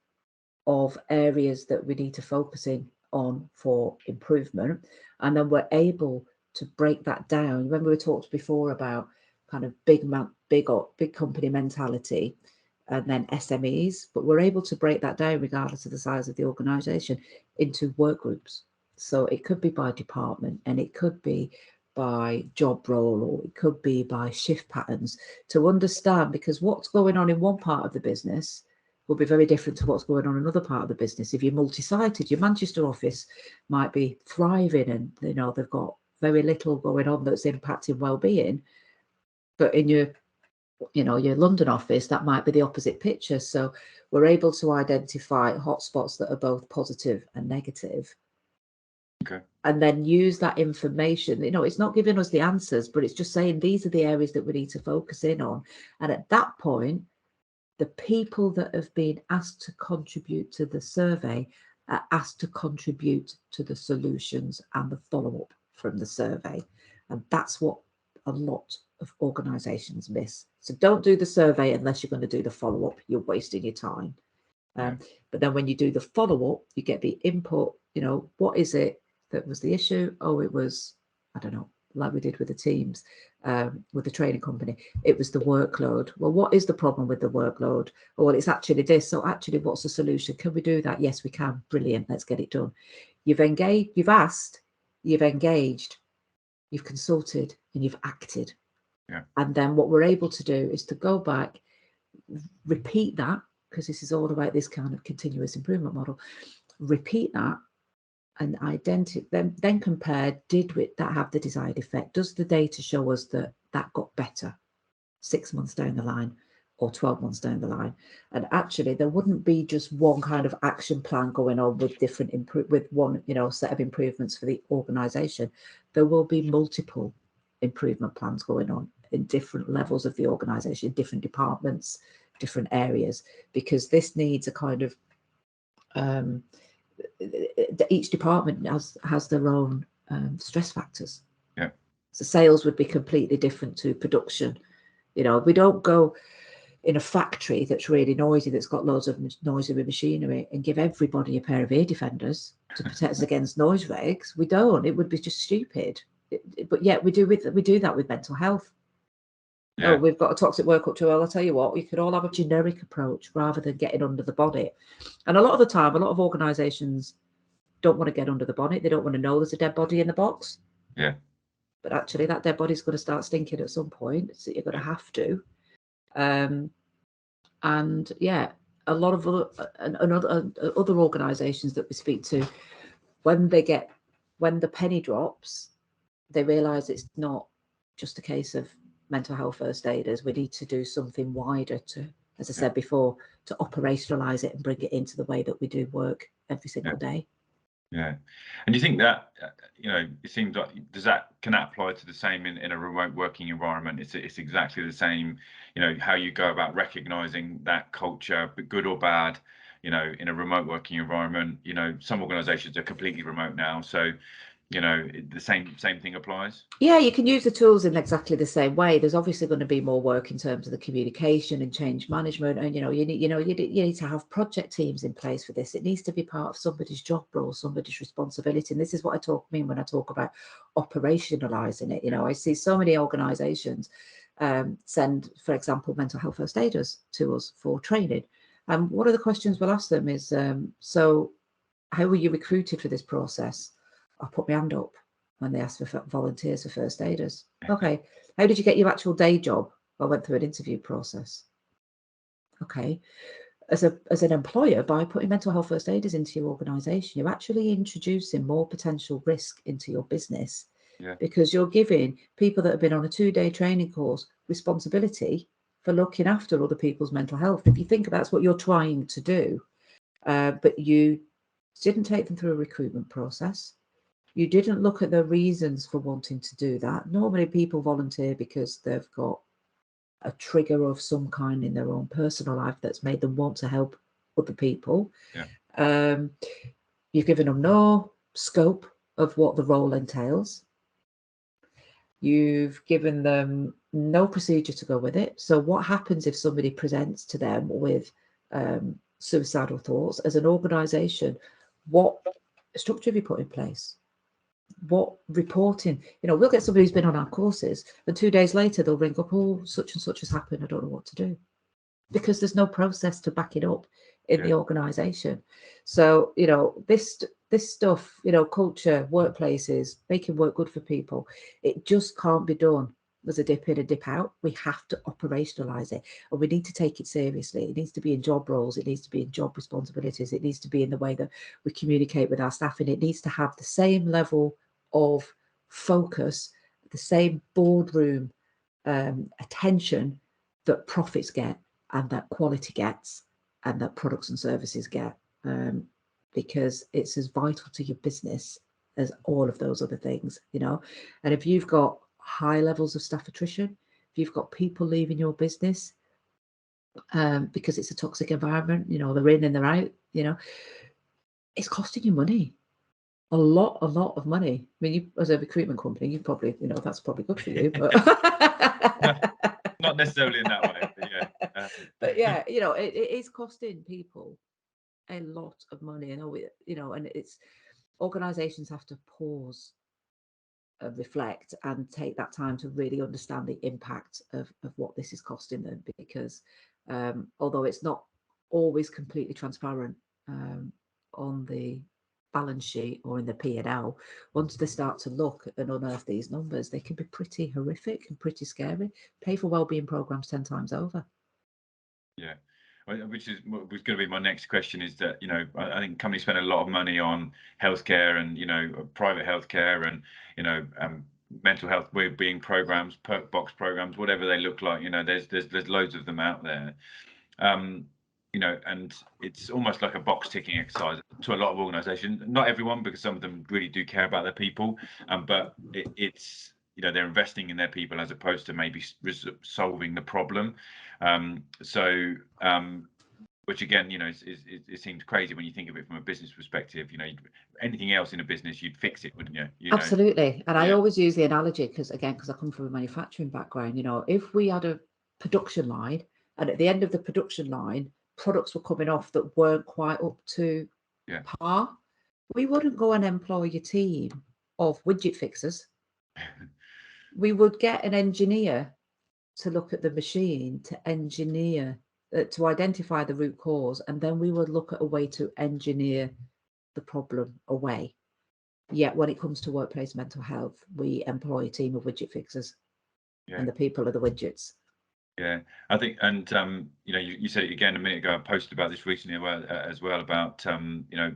of areas that we need to focus in on for improvement. And then we're able to break that down. Remember we talked before about kind of big company mentality, and then SMEs, but we're able to break that down regardless of the size of the organization into work groups. So it could be by department, and it could be by job role, or it could be by shift patterns, to understand, because what's going on in one part of the business will be very different to what's going on in another part of the business. If you're multi-sited, your Manchester office might be thriving, and they've got very little going on that's impacting well-being, but in your London office, that might be the opposite picture. So we're able to identify hotspots that are both positive and negative. Okay. And then use that information. It's not giving us the answers, but it's just saying these are the areas that we need to focus in on. And at that point, the people that have been asked to contribute to the survey are asked to contribute to the solutions and the follow-up from the survey. And that's what a lot of organisations miss. So don't do the survey unless you're going to do the follow-up. You're wasting your time. But then when you do the follow-up, you get the input, what is it that was the issue? Oh, it was, I don't know, like we did with the teams, with the training company, it was the workload. Well, what is the problem with the workload? Oh, well, it's actually this. So actually, what's the solution? Can we do that? Yes, we can. Brilliant. Let's get it done. You've engaged, you've asked, you've engaged, you've consulted, and you've acted. Yeah. And then what we're able to do is to go back, repeat that, because this is all about this kind of continuous improvement model. Repeat that and then compare, did that have the desired effect? Does the data show us that that got better 6 months down the line or 12 months down the line? And actually there wouldn't be just one kind of action plan going on with different with one, you know, set of improvements for the organization. There will be multiple improvement plans going on in different levels of the organization, different departments, different areas, because this needs a kind of each department has their own stress factors. Yeah. So sales would be completely different to production. You know, we don't go in a factory that's really noisy, that's got loads of noisy machinery, and give everybody a pair of ear defenders to protect us against noise regs. We don't. It would be just stupid. But yet we do that with mental health. Yeah. Oh, we've got a toxic work culture. Well, I'll tell you what, we could all have a generic approach rather than getting under the bonnet. And a lot of the time, a lot of organisations don't want to get under the bonnet. They don't want to know there's a dead body in the box. Yeah. But actually, that dead body's going to start stinking at some point. So you're going to have to. And yeah, a lot of other organisations that we speak to, when the penny drops, they realise it's not just a case of mental health first aiders. We need to do something wider to, as I said before, to operationalise it and bring it into the way that we do work every single day. Yeah. And do you think that, you know, it seems like, can that apply to the same in a remote working environment? It's exactly the same, you know, how you go about recognizing that culture, but good or bad, you know, in a remote working environment. You know, some organizations are completely remote now, so, you know, the same thing applies. Yeah, you can use the tools in exactly the same way. There's obviously going to be more work in terms of the communication and change management, and you need to have project teams in place for this. It needs to be part of somebody's job role, somebody's responsibility. And this is what I mean when I talk about operationalizing it. You know, I see so many organizations send, for example, mental health first aiders to us for training. And one of the questions we'll ask them is, so how were you recruited for this process? I'll put my hand up when they ask for volunteers for first aiders. Okay, how did you get your actual day job? I went through an interview process. Okay, as an employer, by putting mental health first aiders into your organisation, you're actually introducing more potential risk into your business, because you're giving people that have been on a 2-day training course responsibility for looking after other people's mental health. If you think that's what you're trying to do, but you didn't take them through a recruitment process. You didn't look at the reasons for wanting to do that. Normally people volunteer because they've got a trigger of some kind in their own personal life that's made them want to help other people. You've given them no scope of what the role entails. You've given them no procedure to go with it. So what happens if somebody presents to them with suicidal thoughts? As an organisation, what structure have you put in place? What reporting? You know, we'll get somebody who's been on our courses, and 2 days later they'll ring up, oh, such and such has happened, I don't know what to do, because there's no process to back it up in the organisation. So, you know, this stuff, you know, culture, workplaces, making work good for people, it just can't be done as a dip in and dip out. We have to operationalize it, and we need to take it seriously. It needs to be in job roles, it needs to be in job responsibilities, it needs to be in the way that we communicate with our staff, and it needs to have the same level of focus, the same boardroom attention that profits get, and that quality gets, and that products and services get, because it's as vital to your business as all of those other things, you know. And if you've got high levels of staff attrition, if you've got people leaving your business because it's a toxic environment, you know, they're in and they're out, you know, it's costing you money. A lot of money. I mean, you, as a recruitment company, you probably, you know, that's probably good for you, but not necessarily in that way, but yeah. But yeah, you know, it is costing people a lot of money, and you know, and it's organisations have to pause, reflect, and take that time to really understand the impact of what this is costing them, because although it's not always completely transparent on the balance sheet or in the P&L, once they start to look and unearth these numbers, they can be pretty horrific and pretty scary. Pay for wellbeing programs 10 times over. Yeah, which is what was going to be my next question, is that, you know, I think companies spend a lot of money on healthcare and, you know, private healthcare and, you know, mental health wellbeing programs, perk box programs, whatever they look like. You know, there's loads of them out there. You know, and it's almost like a box ticking exercise to a lot of organizations. Not everyone, because some of them really do care about their people, but it's, you know, they're investing in their people as opposed to maybe solving the problem. Which again, you know, it seems crazy when you think of it from a business perspective. You know, anything else in a business, you'd fix it, wouldn't you? Absolutely. And yeah. I always use the analogy because I come from a manufacturing background. You know, if we had a production line and at the end of the production line, products were coming off that weren't quite up to par, we wouldn't go and employ a team of widget fixers. We would get an engineer to look at the machine, to engineer, to identify the root cause, and then we would look at a way to engineer the problem away. Yet when it comes to workplace mental health, we employ a team of widget fixers, and the people are the widgets. Yeah, I think, and you know, you said it again a minute ago. I posted about this recently as well about you know,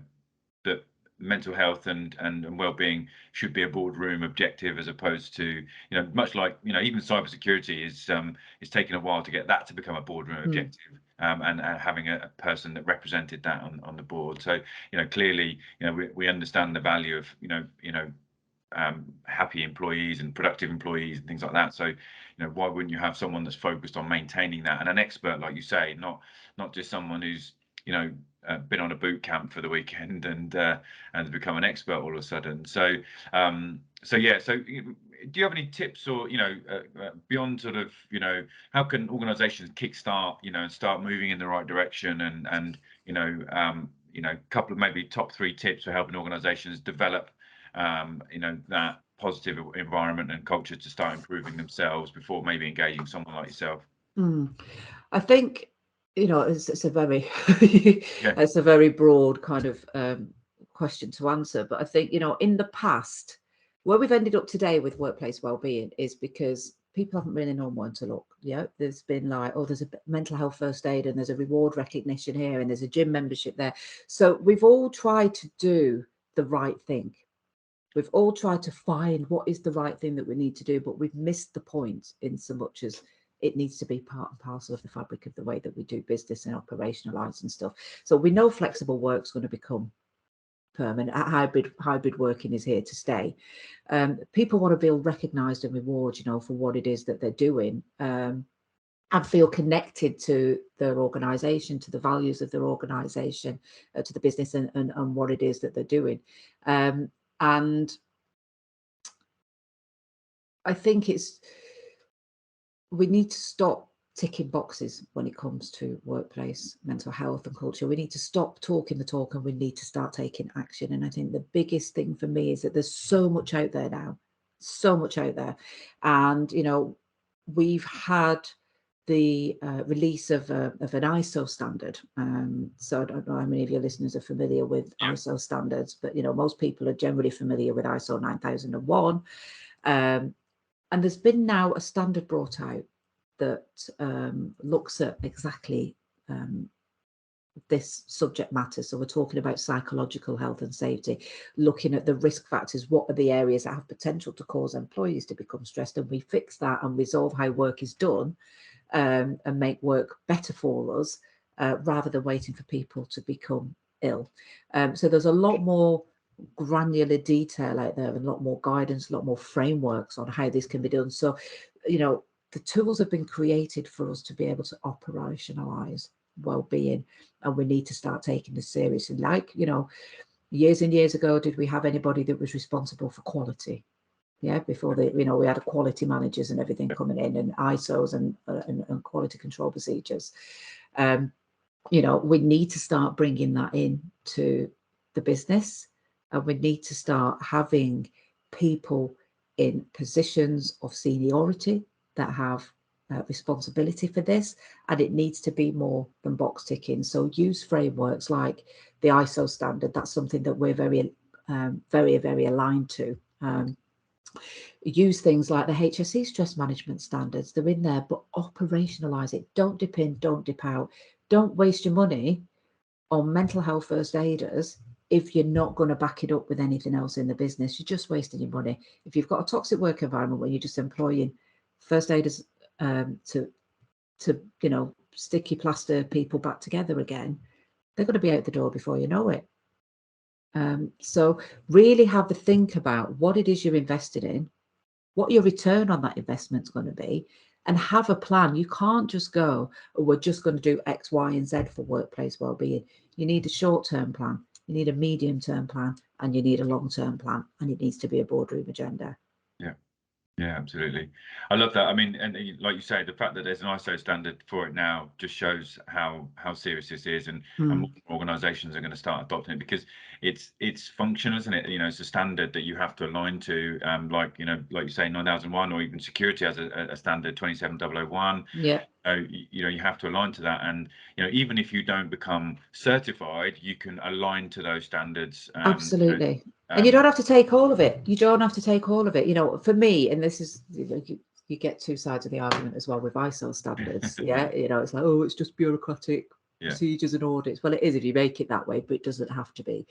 that mental health and well-being should be a boardroom objective, as opposed to, you know, much like, you know, even cybersecurity is taking a while to get that to become a boardroom objective, and having a person that represented that on the board. So, you know, clearly, you know, we understand the value of, you know, happy employees and productive employees and things like that. So, you know, why wouldn't you have someone that's focused on maintaining that, and an expert, like you say, not just someone who's, you know, been on a boot camp for the weekend and become an expert all of a sudden. So yeah. So do you have any tips, or, you know, beyond sort of, you know, how can organizations kickstart, you know, and start moving in the right direction, and you know, couple of maybe top 3 tips for helping organizations develop you know, that positive environment and culture to start improving themselves before maybe engaging someone like yourself? I think, you know, it's a very it's a very broad kind of question to answer, but I think, you know, in the past, where we've ended up today with workplace wellbeing is because people haven't really known where to look. Yeah, there's been like, oh, there's a mental health first aid and there's a reward recognition here and there's a gym membership there. So we've all tried to do the right thing. We've all tried to find what is the right thing that we need to do, but we've missed the point in so much as it needs to be part and parcel of the fabric of the way that we do business and operationalize and stuff. So we know flexible work's going to become permanent. Hybrid working is here to stay. People want to feel recognised and rewarded, you know, for what it is that they're doing, and feel connected to their organisation, to the values of their organisation, to the business and what it is that they're doing. And I think we need to stop ticking boxes when it comes to workplace mental health and culture. We need to stop talking the talk and we need to start taking action. And I think the biggest thing for me is that there's so much out there now, so much out there. And, you know, we've had the release of an ISO standard. So I don't know how many of your listeners are familiar with ISO standards, but, you know, most people are generally familiar with ISO 9001. And there's been now a standard brought out that looks at exactly this subject matter. So we're talking about psychological health and safety, looking at the risk factors. What are the areas that have potential to cause employees to become stressed? And we fix that and resolve how work is done, and make work better for us, rather than waiting for people to become ill. So there's a lot more granular detail out there and a lot more guidance, a lot more frameworks on how this can be done. So, you know, the tools have been created for us to be able to operationalize well-being, and we need to start taking this seriously. Like, you know, years and years ago, did we have anybody that was responsible for quality? Yeah, before you know, we had quality managers and everything coming in, and ISOs and quality control procedures. You know, we need to start bringing that in to the business, and we need to start having people in positions of seniority that have responsibility for this, and it needs to be more than box ticking. So use frameworks like the ISO standard. That's something that we're very aligned to. Use things like the HSE stress management standards. They're in there, but operationalize it. Don't dip in, don't dip out. Don't waste your money on mental health first aiders if you're not going to back it up with anything else in the business. You're just wasting your money. If you've got a toxic work environment where you're just employing first aiders to sticky plaster people back together again, they're going to be out the door before you know it. So really have a think about what it is you're invested in, what your return on that investment's going to be, and have a plan. You can't just go, oh, we're just going to do X, Y, and Z for workplace wellbeing. You need a short-term plan, you need a medium-term plan, and you need a long-term plan, and it needs to be a boardroom agenda. Yeah, absolutely. I love that. I mean, and like you say, the fact that there's an ISO standard for it now just shows how serious this is, and more organisations are going to start adopting it, because it's function, isn't it? It's a standard that you have to align to, like you say, 9001, or even security has a standard 27001. Yeah. You have to align to that, and even if you don't become certified, you can align to those standards. Absolutely. And you don't have to take all of it. You don't have to take all of it. For me, and this is, you get two sides of the argument as well with ISO standards. Yeah. It's like, oh, it's just bureaucratic procedures and audits. Well, it is if you make it that way, but it doesn't have to be.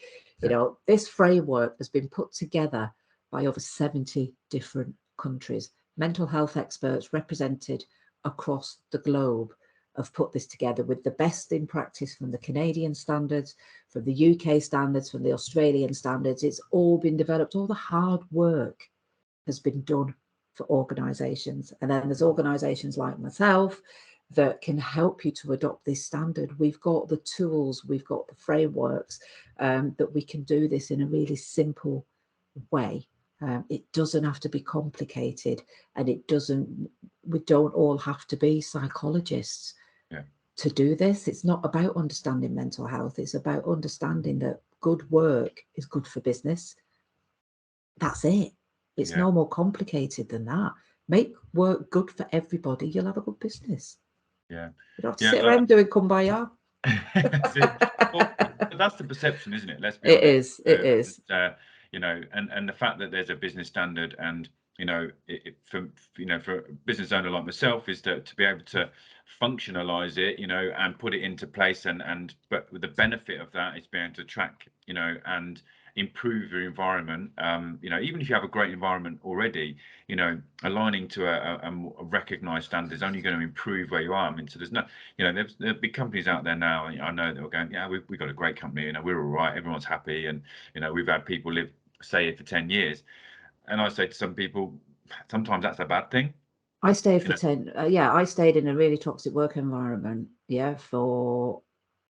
This framework has been put together by over 70 different countries. Mental health experts represented across the globe have put this together with the best in practice from the Canadian standards, from the UK standards, from the Australian standards. It's all been developed. All the hard work has been done for organisations. And then there's organisations like myself that can help you to adopt this standard. We've got the tools, we've got the frameworks that we can do this in a really simple way. It doesn't have to be complicated, and we don't all have to be psychologists to do this. It's not about understanding mental health. It's about understanding that good work is good for business. That's it. It's no more complicated than that. Make work good for everybody. You'll have a good business. Yeah. You don't have to sit around doing kumbaya. Well, that's the perception, isn't it? Let's be honest. It is. And the fact that there's a business standard, and for a business owner like myself, is to be able to functionalize it, and put it into place, but the benefit of that is being able to track, and improve your environment. Even if you have a great environment already, aligning to a recognized standard is only going to improve where you are. I mean, so there's no, there's big companies out there now, and I know that we're going, we've got a great company, we're all right, everyone's happy, and we've had people stay here for 10 years. And I say to some people, sometimes that's a bad thing. I stayed for 10. I stayed in a really toxic work environment. For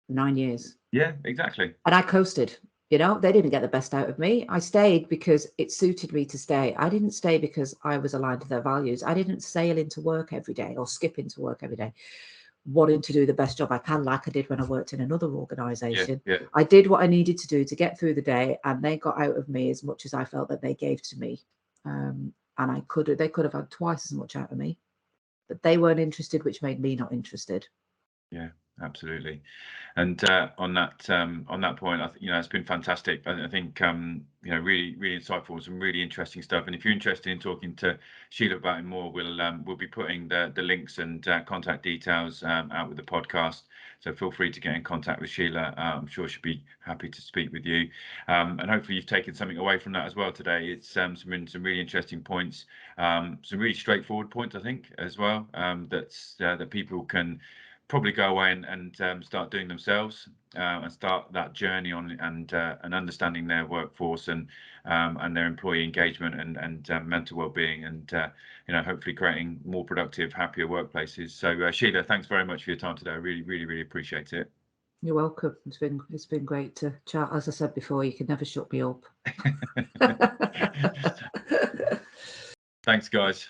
9 years. Yeah, exactly. And I coasted. They didn't get the best out of me. I stayed because it suited me to stay. I didn't stay because I was aligned to their values. I didn't sail into work every day or skip into work every day, wanting to do the best job I can, like I did when I worked in another organisation. Yeah. I did what I needed to do to get through the day, and they got out of me as much as I felt that they gave to me. And they could have had twice as much out of me, but they weren't interested, which made me not interested. Yeah, absolutely. And on that point, it's been fantastic. I think really, really insightful, some really interesting stuff. And if you're interested in talking to Sheila about it more, we'll be putting the links and contact details out with the podcast. So feel free to get in contact with Sheila. I'm sure she'll be happy to speak with you. And hopefully you've taken something away from that as well today. It's some really interesting points, some really straightforward points, I think, as well, that people can probably go away and start doing themselves, and start that journey on and understanding their workforce and their employee engagement and mental well-being, and hopefully creating more productive, happier workplaces. So Sheila, thanks very much for your time today. I really, really, really appreciate it. You're welcome. It's been great to chat. As I said before, you can never shut me up. Thanks, guys.